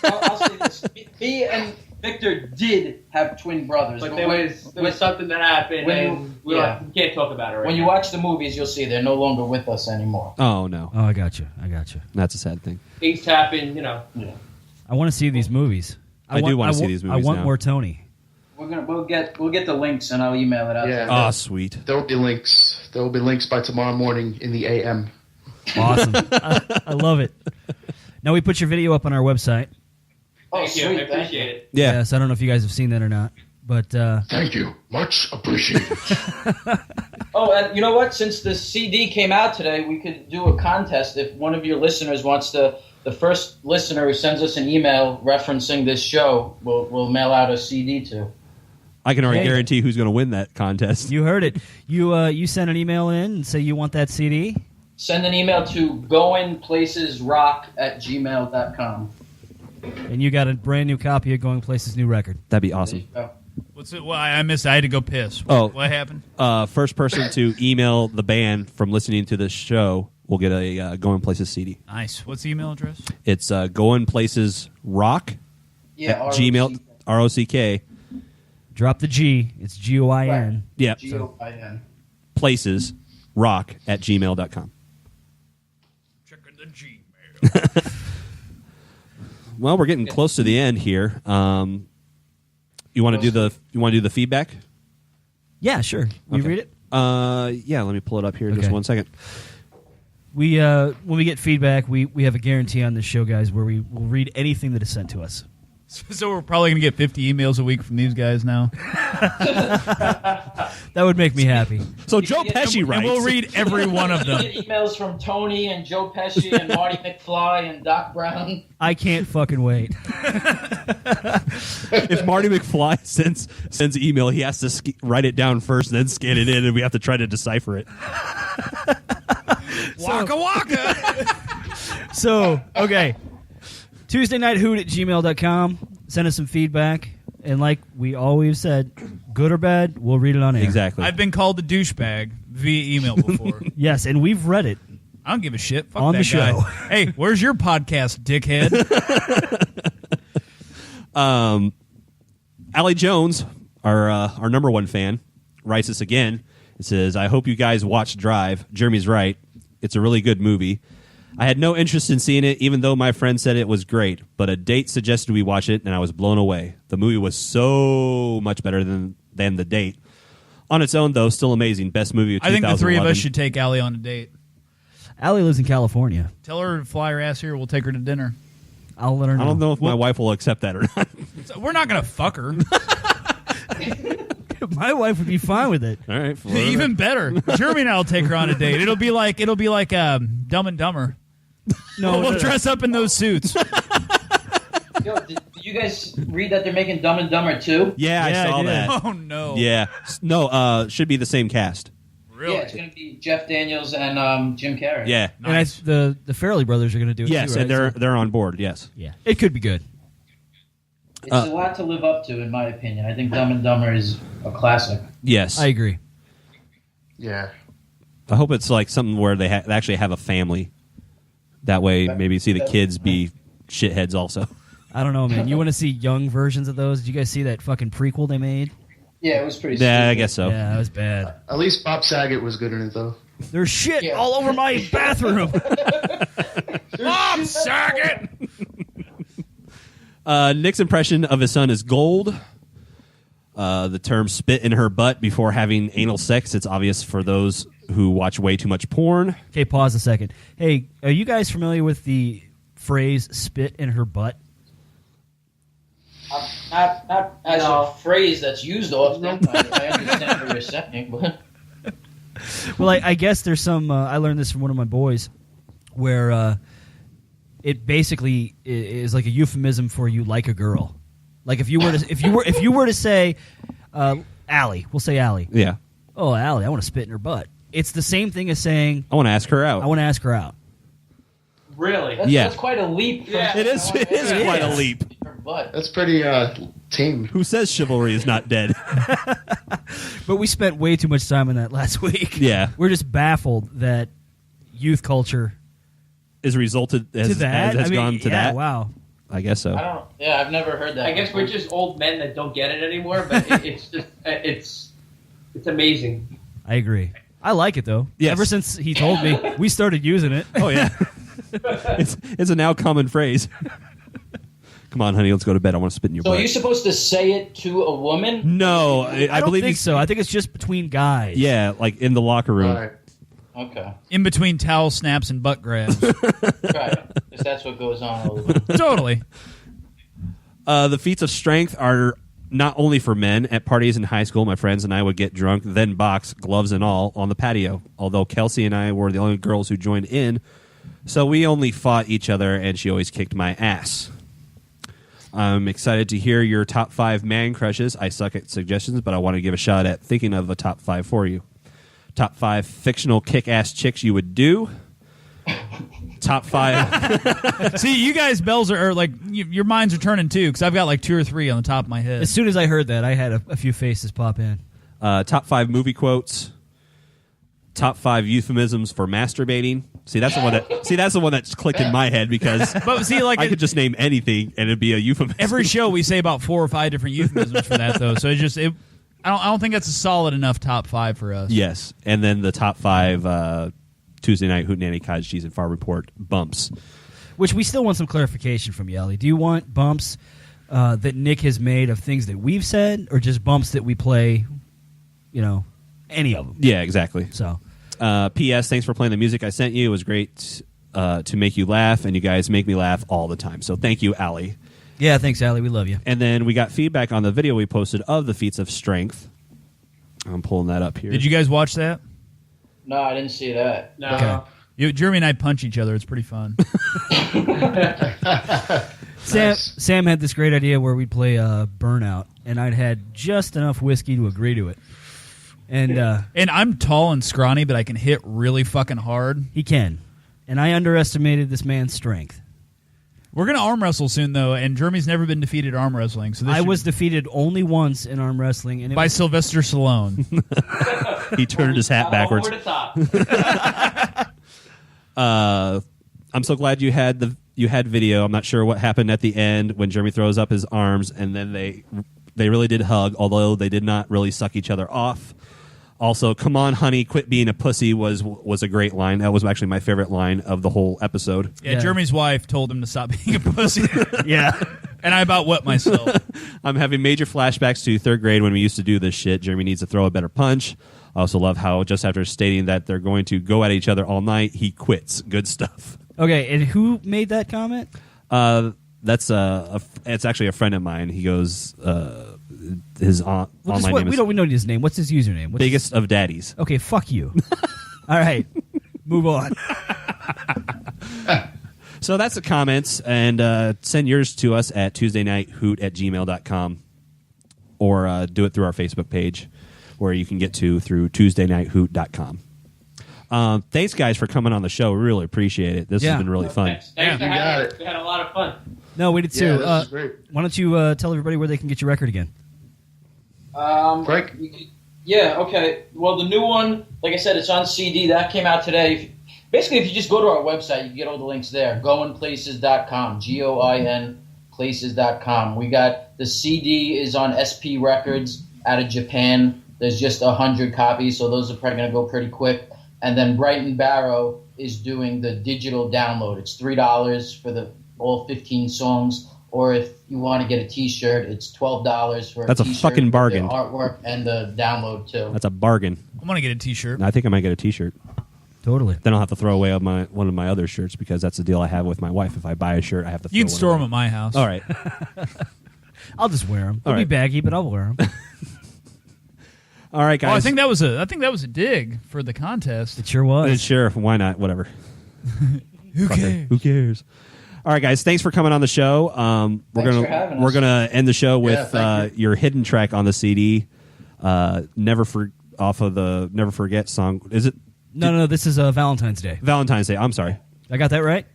Speaker 10: I'll say this. B Victor did have twin brothers,
Speaker 12: but there was something that happened, and we can't talk about it right
Speaker 10: When
Speaker 12: now.
Speaker 10: you watch the movies, you'll see they're no longer with us anymore.
Speaker 13: Oh no.
Speaker 2: Oh, I got you.
Speaker 13: That's a sad thing.
Speaker 12: Things happen, Yeah.
Speaker 2: I want to see these movies.
Speaker 13: I do want to see these movies.
Speaker 2: I want
Speaker 13: now.
Speaker 2: more Tony.
Speaker 10: We'll get the links and I'll email it out.
Speaker 11: Yeah.
Speaker 10: to you.
Speaker 13: Oh, sweet.
Speaker 11: There will be links. There will be links by tomorrow morning in the AM.
Speaker 2: Awesome. I love it. Now we put your video up on our website.
Speaker 10: Oh,
Speaker 12: Thank you. I appreciate it.
Speaker 13: Yeah.
Speaker 2: Yes, I don't know if you guys have seen that or not, but
Speaker 6: Thank you. Much appreciated.
Speaker 10: Oh, and you know what? Since the CD came out today, we could do a contest. If one of your listeners wants to, the first listener who sends us an email referencing this show, we'll mail out a CD to.
Speaker 13: I can already guarantee who's going to win that contest.
Speaker 2: you heard it. You sent an email in and say you want that CD.
Speaker 10: Send an email to goinplacesrock@gmail.com.
Speaker 2: And you got a brand new copy of Going Places' new record.
Speaker 13: That'd be awesome.
Speaker 1: What's it? Well, I missed. I had to go piss.
Speaker 13: Oh.
Speaker 1: What happened?
Speaker 13: First person to email the band from listening to this show will get a Goin Places CD.
Speaker 1: Nice. What's the email address?
Speaker 13: It's Goin Places Rock at Gmail ROCK.
Speaker 2: Drop the G. It's GOIN.
Speaker 10: Right.
Speaker 13: Yeah.
Speaker 10: GOIN.
Speaker 13: Places Rock at gmail.com.
Speaker 1: Checking the Gmail.
Speaker 13: Well, we're getting close to the end here. You want to do the feedback?
Speaker 2: Yeah, sure. Will you read it?
Speaker 13: Yeah, let me pull it up here just 1 second.
Speaker 2: We when we get feedback, we have a guarantee on this show, guys, where we will read anything that is sent to us.
Speaker 1: So we're probably going to get 50 emails a week from these guys now.
Speaker 2: That would make me happy.
Speaker 13: So Joe Pesci writes.
Speaker 1: And we'll read every one of them.
Speaker 10: You get emails from Tony and Joe Pesci and Marty McFly and Doc Brown.
Speaker 2: I can't fucking wait.
Speaker 13: If Marty McFly sends email, he has to write it down first, then scan it in, and we have to try to decipher it.
Speaker 1: Waka waka.
Speaker 2: So, okay. TuesdayNightHoot@gmail.com. Send us some feedback. And like we always said, good or bad, we'll read it on air.
Speaker 13: Exactly.
Speaker 1: I've been called a douchebag via email before.
Speaker 2: Yes, and we've read it.
Speaker 1: I don't give a shit. Fuck
Speaker 2: On
Speaker 1: that
Speaker 2: the show.
Speaker 1: guy. Hey, where's your podcast, dickhead?
Speaker 13: Allie Jones, our number one fan, writes us again. It says, I hope you guys watch Drive. Jeremy's right. It's a really good movie. I had no interest in seeing it, even though my friend said it was great, but a date suggested we watch it, and I was blown away. The movie was so much better than The Date. On its own, though, still amazing. Best movie of 2011.
Speaker 1: I think the three of us should take Allie on a date.
Speaker 2: Allie lives in California.
Speaker 1: Tell her to fly her ass here. We'll take her to dinner.
Speaker 2: I'll let her know.
Speaker 13: I don't know if my wife will accept that or not.
Speaker 1: We're not going to fuck her.
Speaker 2: My wife would be fine with it.
Speaker 13: All right.
Speaker 1: Even better. Jeremy and I will take her on a date. It'll be like Dumb and Dumber.
Speaker 2: No,
Speaker 1: we'll dress up in those suits.
Speaker 10: Yo, did you guys read that they're making Dumb and Dumber 2?
Speaker 13: Yeah, I saw that.
Speaker 1: Oh, no.
Speaker 13: Yeah. No, should be the same cast.
Speaker 1: Really?
Speaker 10: Yeah, it's going to be Jeff Daniels and Jim Carrey.
Speaker 13: Yeah.
Speaker 2: Nice. And the Farrelly brothers are going to do it
Speaker 13: yes,
Speaker 2: too, right?
Speaker 13: and they're on board, yes.
Speaker 2: Yeah. It could be good.
Speaker 10: It's a lot to live up to, in my opinion. I think Dumb and Dumber is a classic.
Speaker 13: Yes.
Speaker 2: I agree.
Speaker 11: Yeah.
Speaker 13: I hope it's like something where they actually have a family. That way, maybe see the kids be shitheads also.
Speaker 2: I don't know, man. You want to see young versions of those? Did you guys see that fucking prequel they made?
Speaker 10: Yeah, it was pretty
Speaker 13: Yeah,
Speaker 10: stupid.
Speaker 13: I guess so.
Speaker 2: Yeah, that was bad.
Speaker 11: At least Bob Saget was good in it, though.
Speaker 2: There's shit all over my bathroom.
Speaker 1: Bob Saget!
Speaker 13: Nick's impression of his son is gold. The term spit in her butt before having anal sex, it's obvious for those who watch way too much porn.
Speaker 2: Okay, pause a second. Hey, are you guys familiar with the phrase spit in her butt?
Speaker 10: Not as a phrase that's used often. I understand what you're saying, but...
Speaker 2: Well, I guess there's some. I learned this from one of my boys, where it basically is like a euphemism for you like a girl. Like if you were to say, Allie, we'll say Allie.
Speaker 13: Yeah.
Speaker 2: Oh, Allie, I want to spit in her butt. It's the same thing as saying
Speaker 13: I want to ask her out.
Speaker 2: I want to ask her out.
Speaker 12: Really?
Speaker 10: That's quite a leap.
Speaker 12: Yeah.
Speaker 13: It is quite a leap.
Speaker 11: That's pretty tame.
Speaker 13: Who says chivalry is not dead?
Speaker 2: But we spent way too much time on that last week.
Speaker 13: Yeah.
Speaker 2: We're just baffled that youth culture
Speaker 13: has resulted
Speaker 2: to that.
Speaker 13: has gone to that.
Speaker 2: Wow.
Speaker 13: I guess so.
Speaker 10: I don't. Yeah, I've never heard that.
Speaker 12: I guess we're just old men that don't get it anymore. But it's just it's amazing.
Speaker 2: I agree. I like it though.
Speaker 13: Yes.
Speaker 2: Ever since he told me, we started using it.
Speaker 13: Oh yeah, it's a now common phrase. Come on, honey, let's go to bed. I want to spit in your
Speaker 10: So
Speaker 13: butt.
Speaker 10: are you supposed to say it to a woman?
Speaker 13: No,
Speaker 2: I don't think so. I think it's just between guys.
Speaker 13: Yeah, like in the locker room.
Speaker 11: Right.
Speaker 10: Okay.
Speaker 1: In between towel snaps and butt grabs.
Speaker 10: Right. Because that's what goes on all the time.
Speaker 1: Totally.
Speaker 13: The feats of strength are not only for men. At parties in high school, my friends and I would get drunk, then box, gloves and all, on the patio. Although Kelsey and I were the only girls who joined in, so we only fought each other, and she always kicked my ass. I'm excited to hear your top 5 man crushes. I suck at suggestions, but I want to give a shot at thinking of a top 5 for you. Top 5 fictional kick-ass chicks you would do. Top 5.
Speaker 1: See, you guys, bells are like your minds are turning too, because I've got like 2 or 3 on the top of my head.
Speaker 2: As soon as I heard that, I had a few faces pop in.
Speaker 13: Top 5 movie quotes. Top 5 euphemisms for masturbating. See, that's the one that. See, that's the one that's clicked in my head because.
Speaker 1: But see, like
Speaker 13: I could just name anything and it'd be a euphemism.
Speaker 1: Every show we say about 4 or 5 different euphemisms for that, though. So I don't think that's a solid enough top 5 for us.
Speaker 13: Yes, and then the top 5 Tuesday night Hootenanny Cottage Cheese and Farm Report bumps.
Speaker 2: Which we still want some clarification from you, Ellie. Do you want bumps that Nick has made of things that we've said, or just bumps that we play? Any of them.
Speaker 13: Yeah, exactly.
Speaker 2: So,
Speaker 13: P.S. Thanks for playing the music I sent you. It was great to make you laugh, and you guys make me laugh all the time. So thank you, Allie.
Speaker 2: Yeah, thanks, Allie. We love you.
Speaker 13: And then we got feedback on the video we posted of the feats of strength. I'm pulling that up here.
Speaker 1: Did you guys watch that?
Speaker 10: No, I didn't see that.
Speaker 12: No.
Speaker 1: Okay. Jeremy and I punch each other. It's pretty fun.
Speaker 2: Sam had this great idea where we'd play Burnout, and I'd had just enough whiskey to agree to it. And
Speaker 1: I'm tall and scrawny, but I can hit really fucking hard.
Speaker 2: He can. And I underestimated this man's strength.
Speaker 1: We're going to arm wrestle soon, though, and Jeremy's never been defeated arm wrestling. So
Speaker 2: I was defeated only once in arm wrestling. And
Speaker 1: by Sylvester Stallone.
Speaker 13: He turned his hat backwards.
Speaker 12: Over the top.
Speaker 13: I'm so glad you had video. I'm not sure what happened at the end when Jeremy throws up his arms, and then they really did hug, although they did not really suck each other off. Also, come on, honey, quit being a pussy was a great line. That was actually my favorite line of the whole episode.
Speaker 1: Yeah, Jeremy's wife told him to stop being a pussy.
Speaker 2: Yeah.
Speaker 1: And I about wet myself.
Speaker 13: I'm having major flashbacks to 3rd grade when we used to do this shit. Jeremy needs to throw a better punch. I also love how just after stating that they're going to go at each other all night, he quits. Good stuff.
Speaker 2: Okay, and who made that comment?
Speaker 13: That's it's actually a friend of mine. He goes his online name is
Speaker 2: we don't know his name. What's his username?
Speaker 13: Biggest of Daddies.
Speaker 2: Okay, fuck you. All right, move on.
Speaker 13: So that's the comments, and send yours to us at tuesdaynighthoot@gmail.com or do it through our Facebook page where you can get to through tuesdaynighthoot.com. Thanks, guys, for coming on the show. We really appreciate it. This has been really fun.
Speaker 12: Thanks for having us. We had a lot of fun.
Speaker 2: No, we did too.
Speaker 11: Yeah, this is great.
Speaker 2: Why don't you tell everybody where they can get your record again?
Speaker 11: Frank?
Speaker 10: Yeah, okay. Well, the new one, like I said, it's on CD. That came out today. Basically, if you just go to our website, you can get all the links there. Goinplaces.com, Goin Places.com. We got the CD is on SP Records out of Japan. There's just 100 copies, so those are probably going to go pretty quick. And then Brighton Barrow is doing the digital download. It's $3 for all 15 songs. Or if you want to get a T-shirt, it's $12 for
Speaker 13: That's a
Speaker 10: T-shirt
Speaker 13: fucking bargain.
Speaker 10: with the artwork and the download too.
Speaker 13: That's a bargain.
Speaker 1: I'm going to get a T-shirt.
Speaker 13: I think I might get a T-shirt.
Speaker 2: Totally.
Speaker 13: Then I'll have to throw away one of my other shirts because that's the deal I have with my wife. If I buy a shirt, I have to throw
Speaker 1: You can
Speaker 13: one
Speaker 1: store
Speaker 13: away.
Speaker 1: them at my house.
Speaker 13: All right.
Speaker 2: I'll just wear them. They'll
Speaker 13: All
Speaker 2: be
Speaker 13: right.
Speaker 2: baggy, but I'll wear them.
Speaker 13: All right, guys.
Speaker 1: Oh, I think that was a dig for the contest.
Speaker 2: It sure was.
Speaker 13: Sure. Why not? Whatever.
Speaker 1: Who cares?
Speaker 13: Who cares? All right, guys. Thanks for coming on the show.
Speaker 10: Thanks for having us.
Speaker 13: We're gonna end the show with
Speaker 11: thank
Speaker 13: your hidden track on the CD. Off of the Never Forget song. Is it
Speaker 2: No. This is Valentine's Day.
Speaker 13: Valentine's Day? I'm sorry.
Speaker 2: I got that right?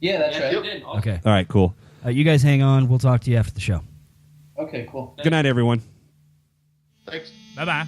Speaker 10: Yeah, that's right.
Speaker 12: You did. Awesome.
Speaker 2: Okay.
Speaker 13: All right. Cool.
Speaker 2: You guys hang on. We'll talk to you after the show.
Speaker 10: Okay, cool.
Speaker 13: Good night, everyone.
Speaker 11: Thanks.
Speaker 1: Bye-bye.